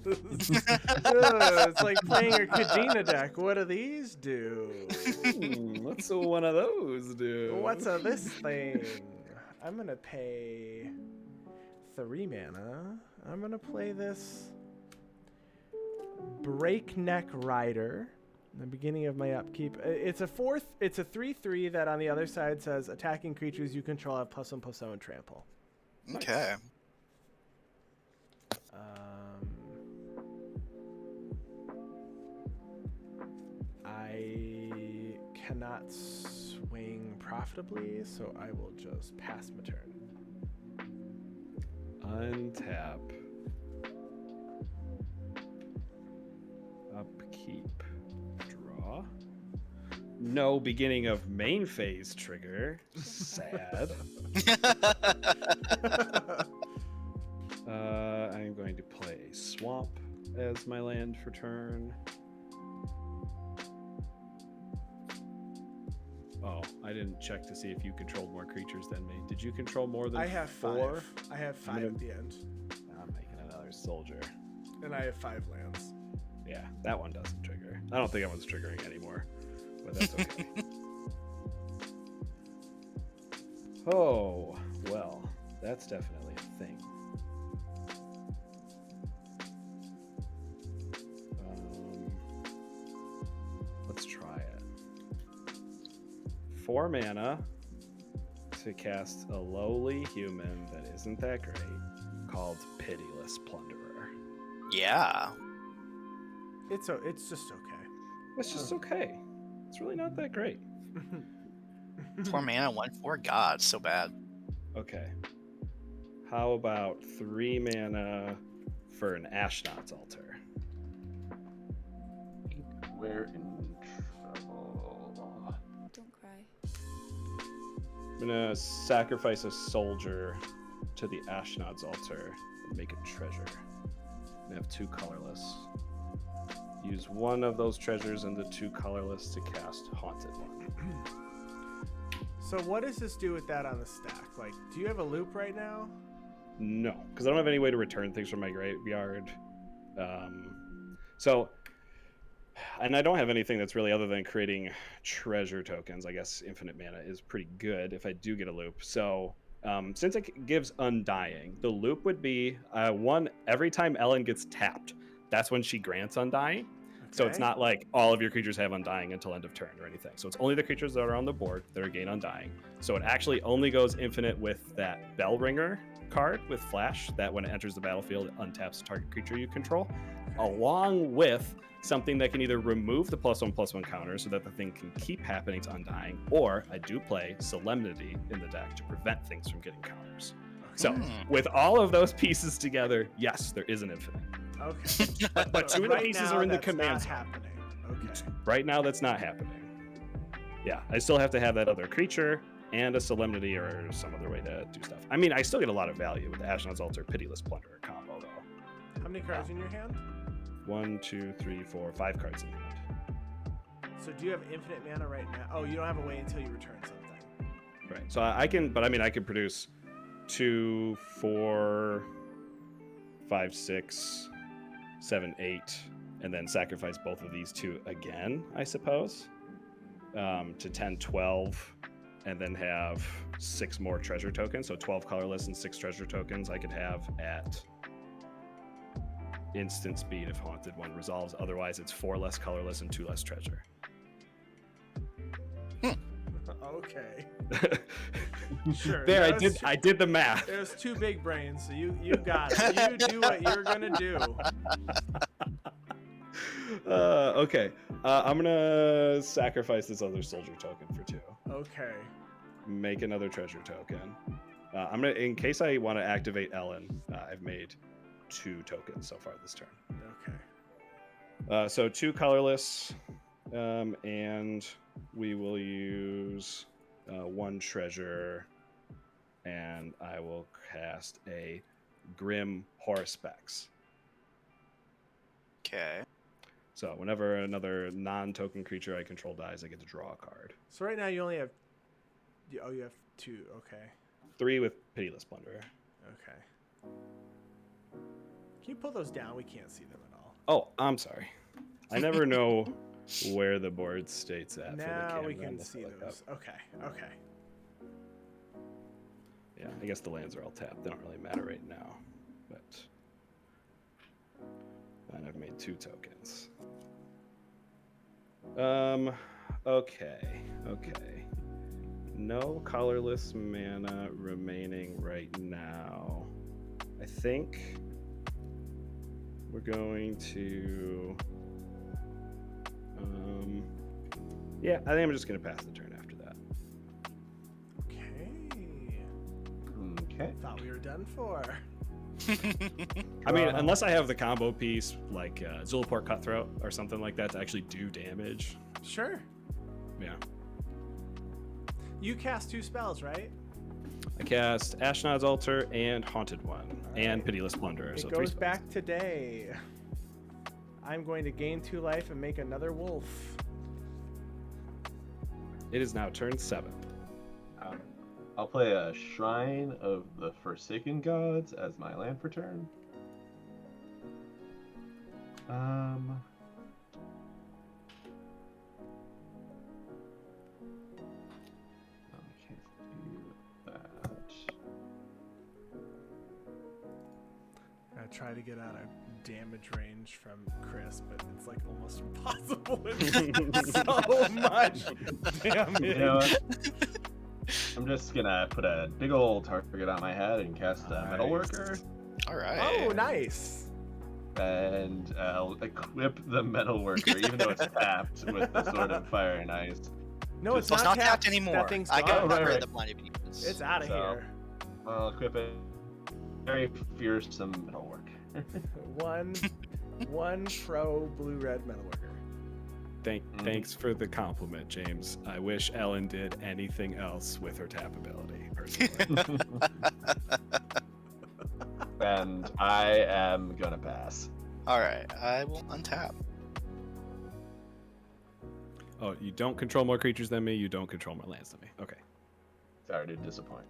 It's like playing your Kadena deck. What do these do? What's one of those do? What's this thing? I'm gonna pay 3 mana. I'm gonna play this Breakneck Rider. In the beginning of my upkeep, it's a 3/3 that on the other side says attacking creatures you control have +1/+0 and trample. Okay. I cannot swing profitably, so I will just pass my turn. Untap. Upkeep. Draw. No beginning of main phase trigger. Sad. I'm going to play Swamp as my land for turn. Oh, I didn't check to see if you controlled more creatures than me. Did you control more than I have 4? 5. I have 5 at the end. I'm making another soldier. And I have 5 lands. Yeah, that one doesn't trigger. I don't think that one's triggering anymore, but that's okay. Oh, well, that's definitely a thing. Let's try it. 4 mana to cast a lowly human that isn't that great, called Pitiless Plunderer. Yeah. It's just okay. It's just okay. It's really not that great. 4 mana, 1/4. God, so bad. Okay. How about 3 mana for an Ashnod's Altar? We're in trouble. Don't cry. I'm gonna sacrifice a soldier to the Ashnod's Altar and make a treasure. I have 2 colorless. Use one of those treasures and the 2 colorless to cast Haunted One. So what does this do with that on the stack? Like, do you have a loop right now? No, because I don't have any way to return things from my graveyard. And I don't have anything that's really other than creating treasure tokens. I guess infinite mana is pretty good if I do get a loop. So since it gives Undying, the loop would be one every time Ellyn gets tapped. That's when she grants Undying. So it's not like all of your creatures have Undying until end of turn or anything. So it's only the creatures that are on the board that are gain Undying. So it actually only goes infinite with that Bellringer card with Flash, that when it enters the battlefield, it untaps the target creature you control, along with something that can either remove the +1/+1 counter so that the thing can keep happening to Undying, or I do play Solemnity in the deck to prevent things from getting counters. So with all of those pieces together, yes, there is an infinite. Okay. But 2 of the pieces are in the command That's zone. not happening. Okay. Right now, that's not happening. Yeah, I still have to have that other creature and a Solemnity or some other way to do stuff. I mean, I still get a lot of value with the Ashnod's Altar Pitiless Plunderer combo, though. How many cards in your hand? 1, 2, 3, 4, 5 cards in hand. So do you have infinite mana right now? Oh, you don't have a way until you return something. Right. So I can produce 2, 4, 5, 6, 7, 8, and then sacrifice both of these 2 again, I suppose, to 10, 12, and then have 6 more treasure tokens. So 12 colorless and 6 treasure tokens I could have at instant speed if Haunted One resolves. Otherwise, it's 4 less colorless and 2 less treasure. Okay. Sure. There, I did the math. There's 2 big brains, so you got it. You do what you're gonna do. Okay. I'm gonna sacrifice this other soldier token for 2. Okay. Make another treasure token. I'm gonna, in case I want to activate Ellyn. I've made 2 tokens so far this turn. Okay. So 2 colorless, and we will use 1 treasure, and I will cast a Grim Horsepex. Okay. So whenever another non-token creature I control dies, I get to draw a card. So right now you only have. Oh, you have 2. Okay. 3 with Pitiless Plunderer. Okay. Can you pull those down? We can't see them at all. Oh, I'm sorry. I never know where the board states at. Now for the camera we can unless I see look those. up. Okay. Okay. Yeah, I guess the lands are all tapped. They don't really matter right now. But and I've made 2 tokens. Okay. No colorless mana remaining right now. I think we're going to yeah, I think I'm just gonna pass the turn after that. Okay. Thought we were done for. I mean, unless I have the combo piece like Zulaport Cutthroat or something like that to actually do damage. Sure. Yeah. You cast 2 spells, right? I cast Ashnod's Altar and Haunted One and right. Pitiless Plunderer. It So 3 goes spells. back today. I'm going to gain 2 life and make another wolf. It is now turn 7. I'll play a Shrine of the Forsaken Gods as my land for turn. Okay, do that. I try to get out of damage range from Chris, but it's like almost impossible. It's so much damage. You know what? I'm just gonna put a big old target on my head and cast a Metalworker, All right. Oh, nice. and I'll equip the Metalworker, even though it's tapped with the Sword of Fire and Ice. No, it's So it's not not tapped anymore. That thing's I gone. got right, rid right. of the blinded mutants. It's out of So- here. I'll equip it. Very fearsome Metalwork. one pro blue-red metalworker. Thanks for the compliment, James. I wish Ellyn did anything else with her tap ability, personally. And I am gonna pass. All right, I will untap. Oh, you don't control more creatures than me. You don't control more lands than me. Okay, Sorry to disappoint.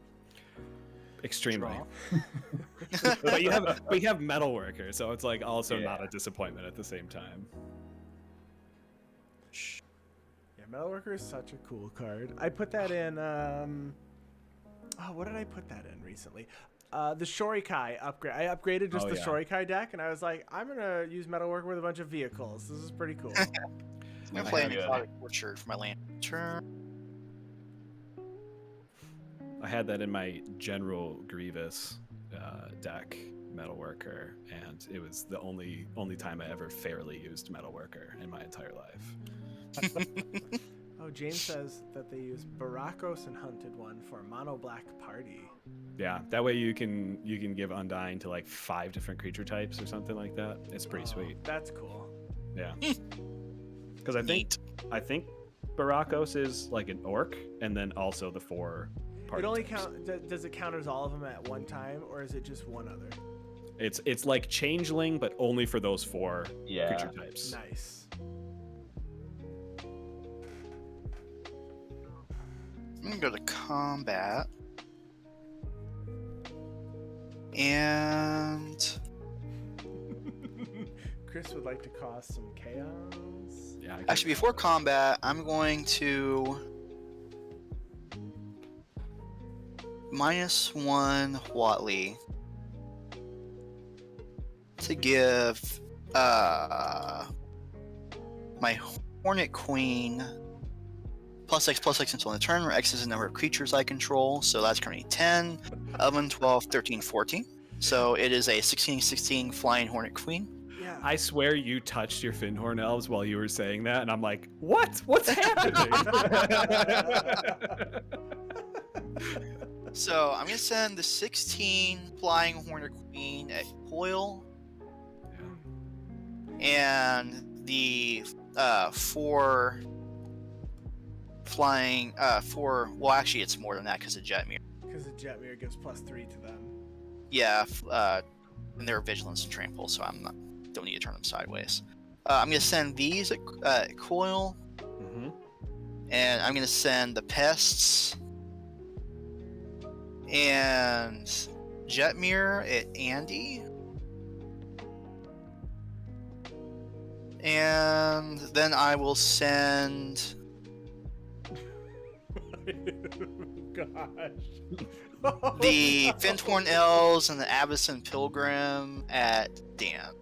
extremely. Draw. but you have Metalworker, so it's like also not Yeah. a disappointment at the same time. Yeah, metalworker is such a cool card. I put that in. What did I put that in recently? The Shorikai upgrade. I upgraded just Oh, the yeah. Shorikai deck, and I was like, I'm gonna use metalworker with a bunch of vehicles. This is pretty cool. I'm gonna I play an have Exotic Orchard for my land turn. I had that in my General Grievous deck, Metalworker, and it was the only time I ever fairly used Metalworker in my entire life. Oh, James says that they use Barakos and Hunted One for Mono Black Party. Yeah, that way you can give Undying to like 5 different creature types or something like that. It's pretty Oh, sweet. That's cool. Yeah. Because I think Barakos is like an orc, and then also the 4 party It only types. does it count as all of them at one time, or is it just one other? It's like Changeling, but only for those 4 Yeah. creature types. Nice. I'm gonna go to combat. And Chris would like to cause some chaos. Yeah. actually, before combat, I'm going to -1 Watley to give my Hornet Queen +6/+6 until the turn, where X is the number of creatures I control. So that's currently 10, 11, 12, 13, 14. So it is a 16/16 Flying Hornet Queen. Yeah, Yeah. I swear you touched your Finhorn elves while you were saying that, and I'm like, what? What's happening? So I'm gonna send the 16 flying Horner Queen at Coil, and the 4 flying well, actually it's more than that because of Jetmir. Because the Jetmir gives +3 to them. Yeah, and they're vigilance and trample, so don't need to turn them sideways. I'm gonna send these at Coil, and I'm gonna send the pests and Jetmir at Andy, and then I will send. Gosh. The Fintorn Elves and the Abyssine Pilgrim at Dan.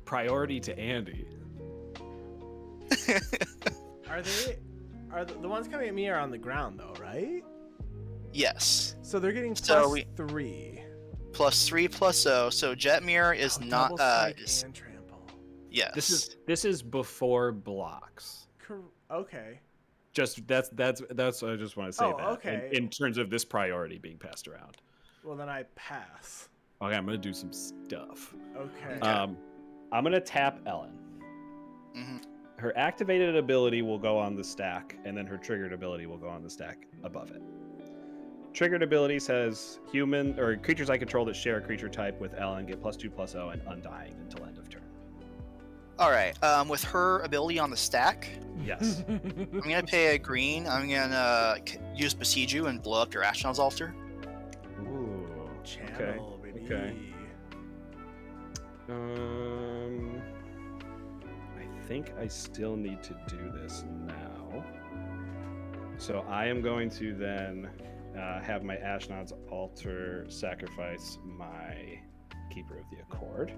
Priority to Andy. Are the ones coming at me are on the ground though, right? Yes. So they're getting So +3. +3 +0. So Jetmir is not. Double strike and trample. Yes. This is before blocks. Okay. Just that's I just want to say that. Okay. In terms of this priority being passed around. Well, then I pass. Okay, I'm gonna do some stuff. Okay. I'm gonna tap Ellyn. Mm-hmm. Her activated ability will go on the stack, and then her triggered ability will go on the stack above it. Triggered ability says human or creatures I control that share a creature type with Ellyn get +2/+0 and undying until end of turn. All right. With her ability on the stack, Yes. I'm gonna pay a green. I'm gonna use Besiege You and blow up your Ashnod's altar. Ooh. Channel, baby. Okay. I think I still need to do this now. So I am going to then have my Ashnod's altar sacrifice my Keeper of the Accord.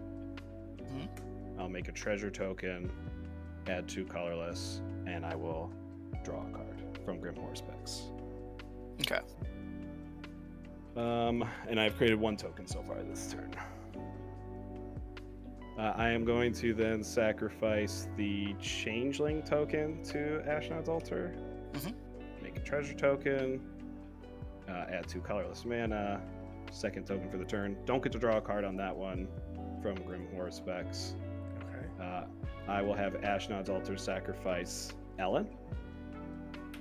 Mm-hmm. I'll make a treasure token, add 2 colorless, and I will draw a card from Grim Horsepex. Okay. And I've created 1 token so far this turn. I am going to then sacrifice the Changeling token to Ashnod's altar. Mm-hmm. Make a treasure token, add 2 colorless mana, 2nd token for the turn. Don't get to draw a card on that one from Grim Horsepex. Okay. I will have Ashnod's altar sacrifice Ellyn.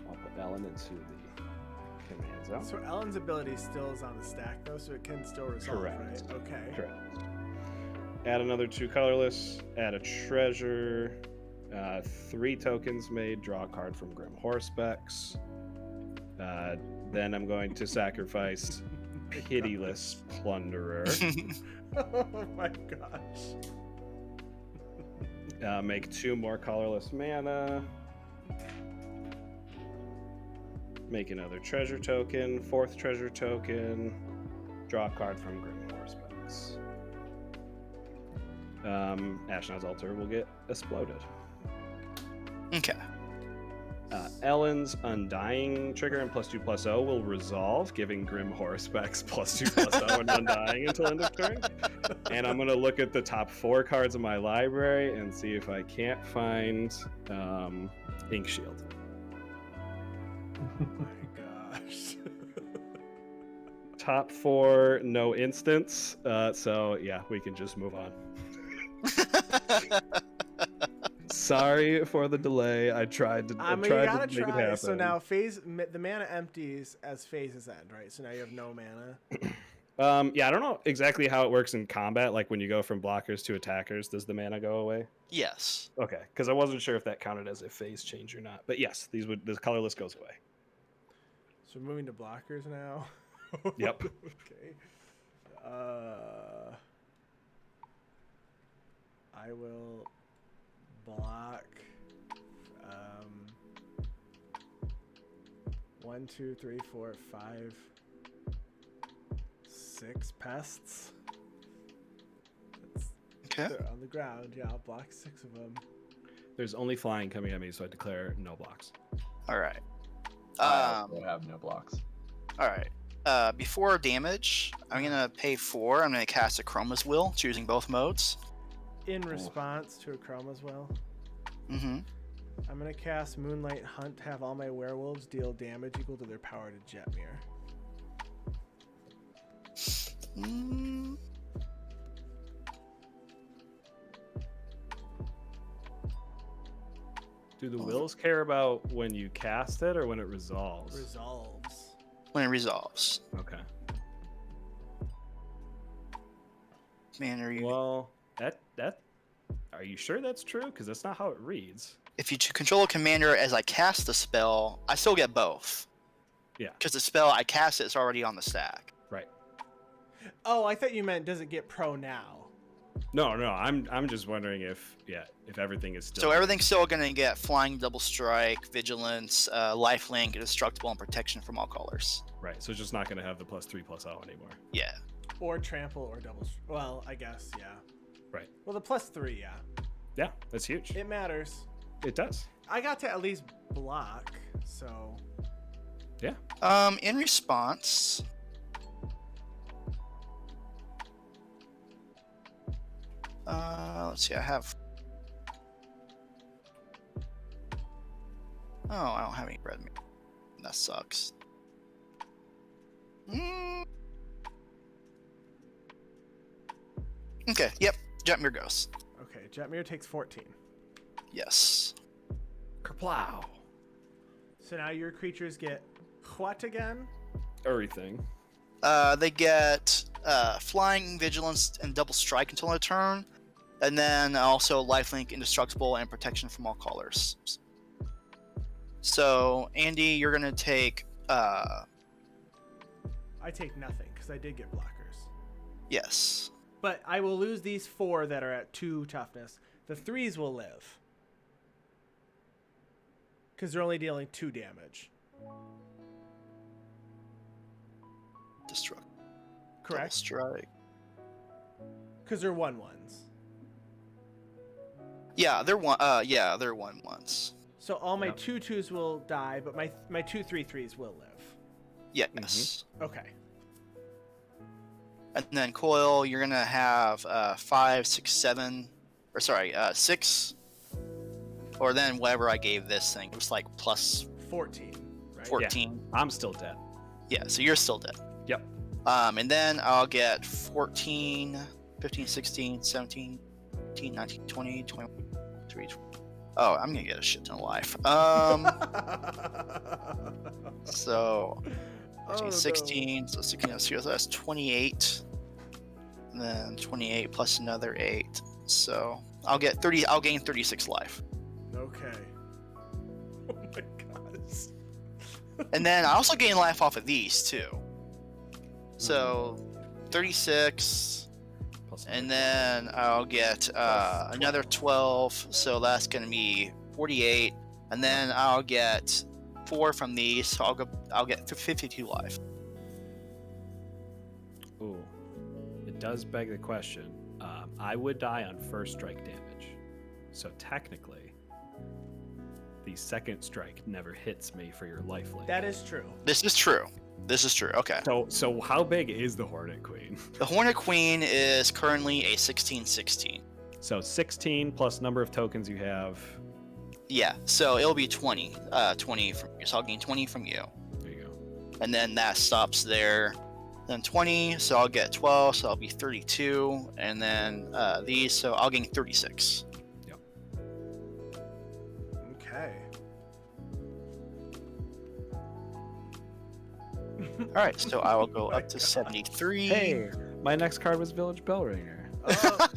I'll put Ellyn into the command zone. So Ellen's ability still is on the stack though, so it can still resolve, Correct. right? Okay. Correct. Add another 2 colorless, add a treasure, 3 tokens made, draw a card from Grim Horsepex. Then I'm going to sacrifice Pitiless Plunderer. Oh my gosh. Make 2 more colorless mana. Make another treasure token, 4th treasure token. Draw a card from Grim Horsepex. Ashnod's altar will get exploded. Okay. Ellen's Undying trigger and +2/+0 will resolve, giving Grim Horsepex +2/+0 and Undying until end of turn. And I'm gonna look at the top 4 cards of my library and see if I can't find Ink Shield. Oh my gosh. Top 4, no instance. So yeah, we can just move on. Sorry for the delay. I tried to. I mean, tried you gotta to make it try. happen. So now the mana empties as phases end, right? So now you have no mana. Yeah, I don't know exactly how it works in combat. Like when you go from blockers to attackers, does the mana go away? Yes. Okay, because I wasn't sure if that counted as a phase change or not. But yes, the colorless goes away. So we're moving to blockers now. Yep. Okay. I will block 1, 2, 3, 4, 5, 6 pests. Okay. They're on the ground. Yeah, I'll block 6 of them. There's only flying coming at me, so I declare no blocks. All right. I also have no blocks. All right. before damage, I'm gonna pay 4. I'm gonna cast a Chroma's Will, choosing both modes. In response to a Chroma's Will, Mm-hmm. I'm gonna cast Moonlight Hunt. Have all my werewolves deal damage equal to their power to Jetmir. Mm. Do the wills care about when you cast it or when it resolves? Resolves. When it resolves. Okay. Man, are you? Well, that are you sure that's true? Because that's not how it reads. If you control a commander as I cast the spell, I still get both. Yeah. Because the spell I cast it's already on the stack. Right. Oh, I thought you meant does it get pro now? No. I'm just wondering if everything is still. So everything's still gonna get flying, double strike, vigilance, lifelink, indestructible, and protection from all colors. Right. So it's just not going to have the +3/+0 anymore. Yeah. Or trample or double. Well, I guess yeah. Right. Well, the +3, yeah. Yeah, that's huge. It matters. It does. I got to at least block, so. Yeah. In response, let's see. I have. Oh, I don't have any red meat. That sucks. Okay. Yep. Jetmir goes. Okay, Jetmir takes 14. Yes. Kerplow. So now your creatures get what again? Everything. They get flying, vigilance, and double strike until their turn, and then also lifelink, indestructible, and protection from all colors. So, Andy, you're gonna take. I take nothing because I did get blockers. Yes. But I will lose these 4 that are at 2 toughness. The 3s will live. Because they're only dealing 2 damage. Destruct. Double Correct? strike. Because they're 1/1s. Yeah, they're one. Yeah, they're 1/1s. So all my Yep. 2/2s will die, but my 2 3/3s will live. Yes. Okay. And then coil, you're gonna have 5, 6, 7, or sorry, 6, or then whatever I gave this thing. It was like plus 14, right? 14. I'm still dead. Yeah, so you're still dead. Yep. And then I'll get 14, 15, 16, 17, 18, 19, 20, 21, 23, 20. Oh, I'm gonna get a shit ton of life. So 15, 16, so 16, so that's 28. And then 28 plus another 8. So I'll get 30, I'll gain 36 life. Okay. Oh my gosh. And then I also gain life off of these too. So 36, Plus and then I'll get another 12, so that's gonna be 48, and then I'll get 4 from these, so I'll get 52 life. Ooh. It does beg the question. I would die on first strike damage. So technically, the second strike never hits me for your lifelink. That is true. This is true. This is true. Okay. So how big is the Hornet Queen? The Hornet Queen is currently a 16/16. So 16 plus number of tokens you have. Yeah, so it'll be 20. 20 from you. So I'll gain 20 from you. There you go. And then that stops there. Then 20, so I'll get 12, so I'll be 32. And then these, so I'll gain 36. Okay. All right, so I will go my up to God. 73. Hey, my next card was Village Bellringer. Oh,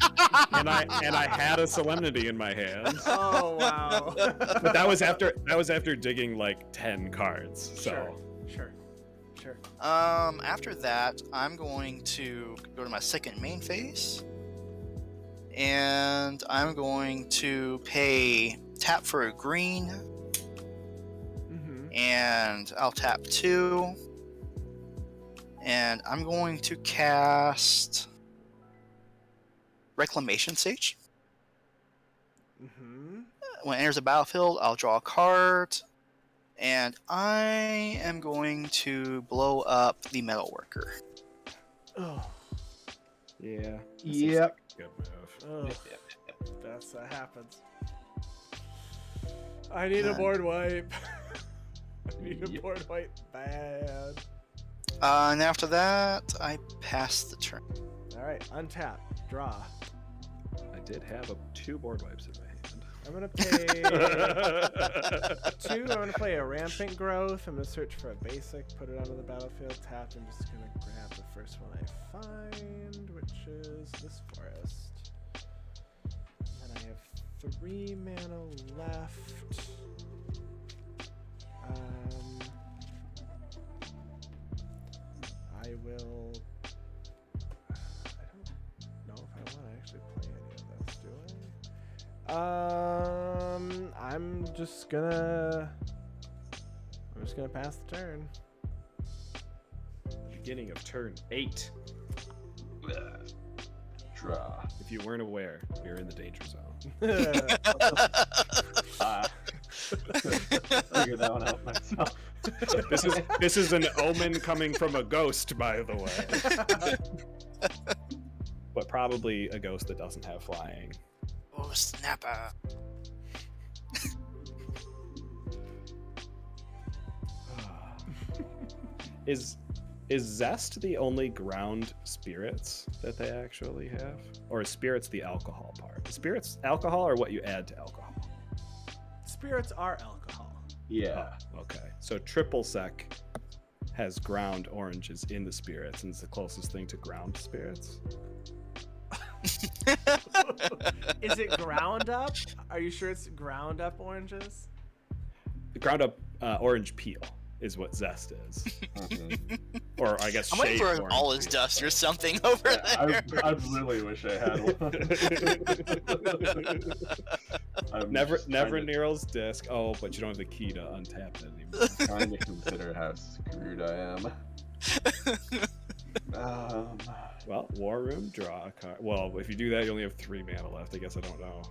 and I had a Solemnity in my hand. oh wow. But that was after digging like 10 cards. So Sure. After that, I'm going to go to my second main phase. And I'm going to tap for a green. Mm-hmm. And I'll tap 2. And I'm going to cast Reclamation Sage. Mm-hmm. When it enters the battlefield, I'll draw a card. And I am going to blow up the metal worker. Oh, Yeah. Yep. Good move. that happens. I need a board wipe. I need a board wipe bad. And after that, I pass the turn. All right, untap, draw. I did have 2 board wipes in my hand. I'm gonna pay 2. I'm gonna play a rampant growth. I'm gonna search for a basic, put it onto the battlefield, tapped. I'm just gonna grab the first one I find, which is this forest. And I have 3 mana left. I will. I don't know if I want to actually play any of this, do I? I'm just gonna pass the turn. Beginning of turn 8. Draw. If you weren't aware, you're in the danger zone. Figure that one out myself. This is an omen coming from a ghost, by the way. But probably a ghost that doesn't have flying. Oh, snapper. Is Zest the only ground spirits that they actually have? Or is spirits the alcohol part? Is spirits alcohol or what you add to alcohol? Spirits are alcohol. Yeah. Oh, okay. So triple sec has ground oranges in the spirits and it's the closest thing to ground spirits. Is it ground up? Are you sure it's ground up oranges? The ground up orange peel is what Zest is. Mhm. Or I guess I'm waiting shaved for orange all his peel. dust or something over there. I really wish I had one. I'm Never just trying to- Nero's disc. Oh, but you don't have the key to untap it anymore. Trying to consider how screwed I am. Well, War Room, draw a card. Well, if you do that, you only have 3 mana left. I guess I don't know.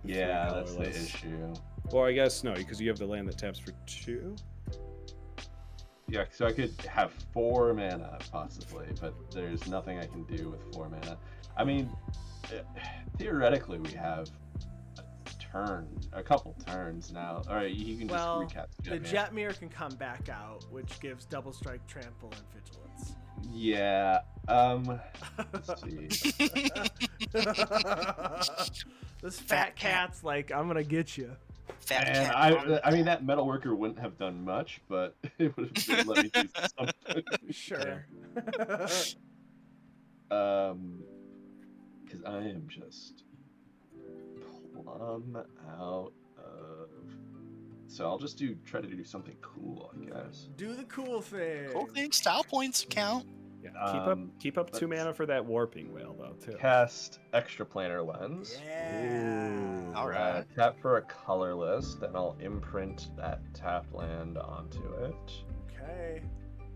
Yeah, that's the colorless. issue. Or I guess no, because you have the land that taps for 2. Yeah, so I could have 4 mana possibly, but there's nothing I can do with 4 mana. I mean, theoretically we have a couple turns now. All right, you can just Well, recap the Jetmir. Jetmir can come back out, which gives double strike, trample, and vigilance. Yeah. Let's see. This fat cat's like, I'm gonna get you. Fat And cat. I mean that metal worker wouldn't have done much, but it would have let me do something. Sure. Because I am just plumb out of. So I'll just try to do something cool, I guess. Do the cool thing. Cool thing. Style points count. Yeah, keep up 2 mana for that warping whale though too. Cast Extraplanar Lens. Yeah. All right. Tap for a colorless, then I'll imprint that tapped land onto it. Okay.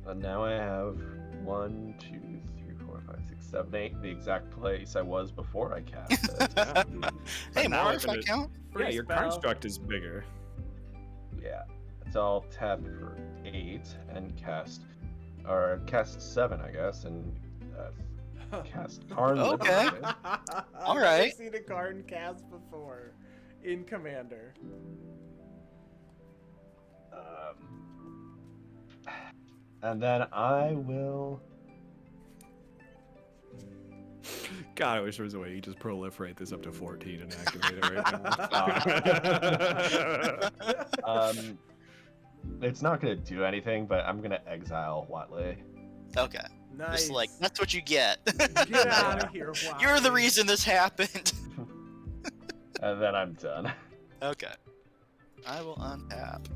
And now I have 1, 2, 3, 4, 5, 6, 7, 8, the exact place I was before I cast it. Hey, But now more it's if I gonna- count. Yeah, Free your spell. construct is bigger. Yeah. So I'll tap for 8 and cast 7, I guess, and cast Karn. Okay. Liberated. All right. I've seen a card cast before in Commander. And then I will. God, I wish there was a way you just proliferate this up to 14 and activate it right now. It's not gonna do anything, but I'm gonna exile Watley. Okay. Nice. Just like that's what you get. Get out of here, Watley. You're the reason this happened. And then I'm done. Okay. I will untap.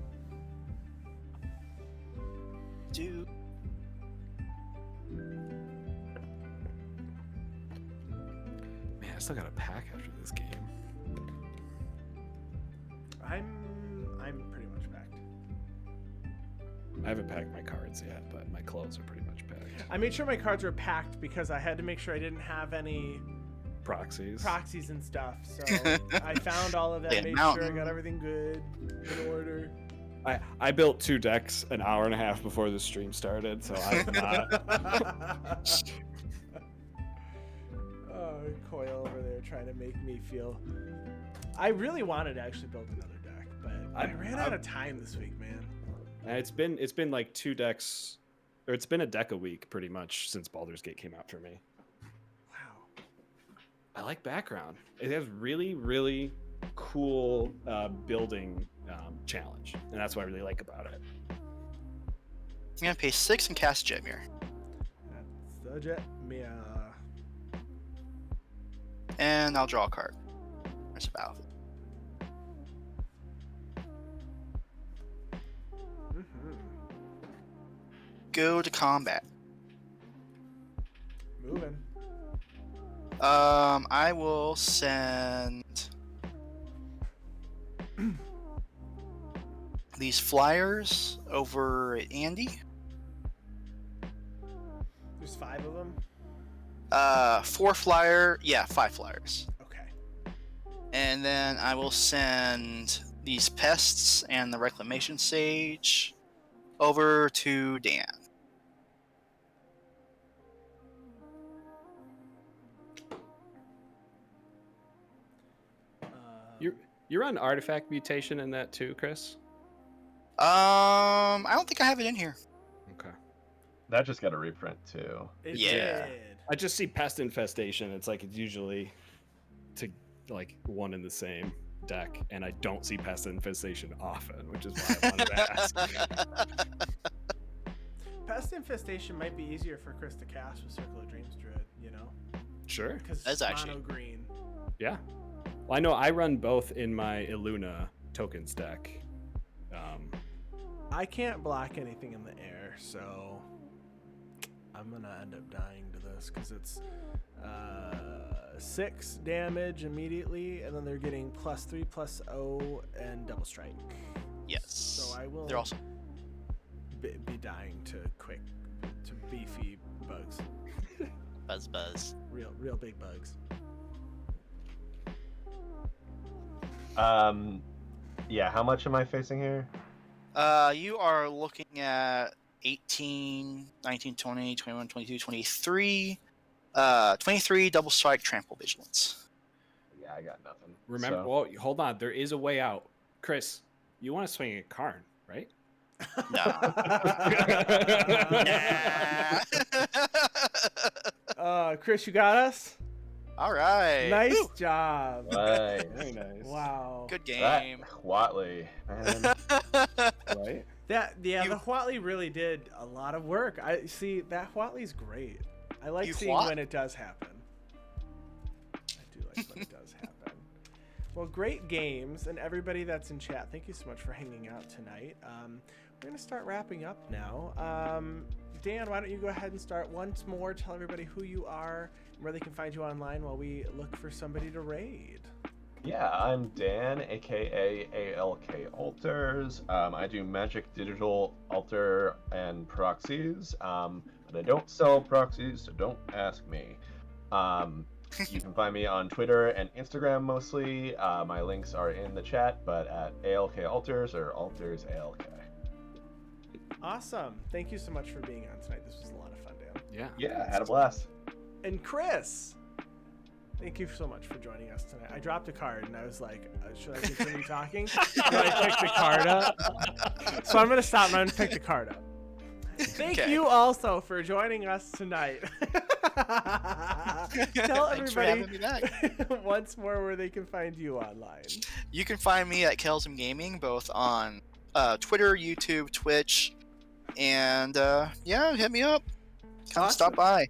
Do. Man, I still got a pack after this game. I'm pretty much packed. I haven't packed my cards yet, but my clothes are pretty much packed. I made sure my cards were packed because I had to make sure I didn't have any Proxies. proxies and stuff. So I found all of that, Yeah, made mountain. sure I got everything good, in order. I built 2 decks an hour and a half before the stream started, so I'm not. Oh, Coil over there trying to make me feel. I really wanted to actually build another deck, but I ran out of time this week, man. It's been like 2 decks, or it's been a deck a week pretty much since Baldur's Gate came out for me. Wow. I like background. It has really, really cool building challenge, and that's what I really like about it. I'm gonna pay 6 and cast Jetmir. That's the Jetmir. And I'll draw a card. There's a battlefield. Go to combat. Moving. I will send these flyers over at Andy. There's 5 of them. 4 flyer, yeah, 5 flyers. Okay. And then I will send these pests and the reclamation sage over to Dan. You're on artifact mutation in that too, Chris? I don't think I have it in here. Okay. That just got a reprint too. It Yeah. did. I just see pest infestation. It's like it's usually to like one in the same deck, and I don't see pest infestation often, which is why I wanted to ask. Pest infestation might be easier for Chris to cast with Circle of Dreams Druid, you know? Sure. Because That's it's actually- mono green. Yeah. Well, I know I run both in my Illuna tokens deck. I can't block anything in the air, so I'm gonna end up dying to this because it's 6 damage immediately, and then they're getting +3/+0 and double strike. Yes. So I will They're also be dying to beefy bugs, buzz. real big bugs. Yeah, how much am I facing here? You are looking at 18, 19, 20, 21, 22, 23. 23 double strike, trample, vigilance. Yeah, I got nothing. Remember, So- well, hold on. There is a way out. Chris, you want to swing a Karn, right? Nah. Chris, you got us. All right. Nice Woo. job. Nice. Very nice. Wow. Good That game. Watley, man. Right? The Huatley really did a lot of work. I see that Huatley's great. I like You seeing what? when it does happen. I do like when it does happen. Well, great games, and everybody that's in chat, thank you so much for hanging out tonight. We're gonna start wrapping up now. Dan, why don't you go ahead and start once more? Tell everybody who you are and where they can find you online while we look for somebody to raid. Yeah, I'm Dan, aka ALK Altars. I do Magic Digital Altar and proxies, but I don't sell proxies, so don't ask me. You can find me on Twitter and Instagram mostly. My links are in the chat, but at ALK Altars or Altars ALK. Awesome. Thank you so much for being on tonight. This was a lot of fun, Dan. Yeah. Yeah, had a blast. And Chris, thank you so much for joining us tonight. I dropped a card and I was like, should I continue talking? But I picked the card up. So I'm going to stop and I'm going to pick the card up. Thank Okay. you also for joining us tonight. Tell Thanks for everybody having me back. once more where they can find you online. You can find me at Kelzam Gaming, both on Twitter, YouTube, Twitch, and yeah, hit me up. Come stop by.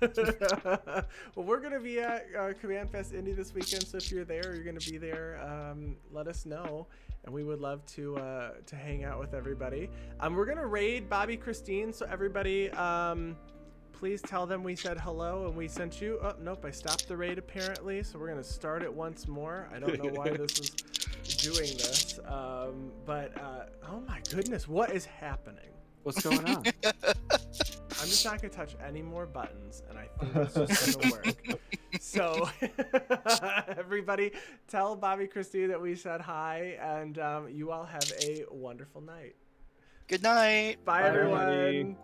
Well, we're going to be at Command Fest Indy this weekend, so if you're there or you're going to be there, let us know, and we would love to hang out with everybody. We're going to raid Bobby Christine, so everybody, please tell them we said hello and we sent you. Oh, nope, I stopped the raid apparently, so we're going to start it once more. I don't know why this is doing this, but oh my goodness, what is happening? What's going on? I'm just not gonna touch any more buttons, and I think it's just gonna work. So everybody, tell Bobby Christie that we said hi, and you all have a wonderful night. Good night. Bye Bye, everyone. everybody.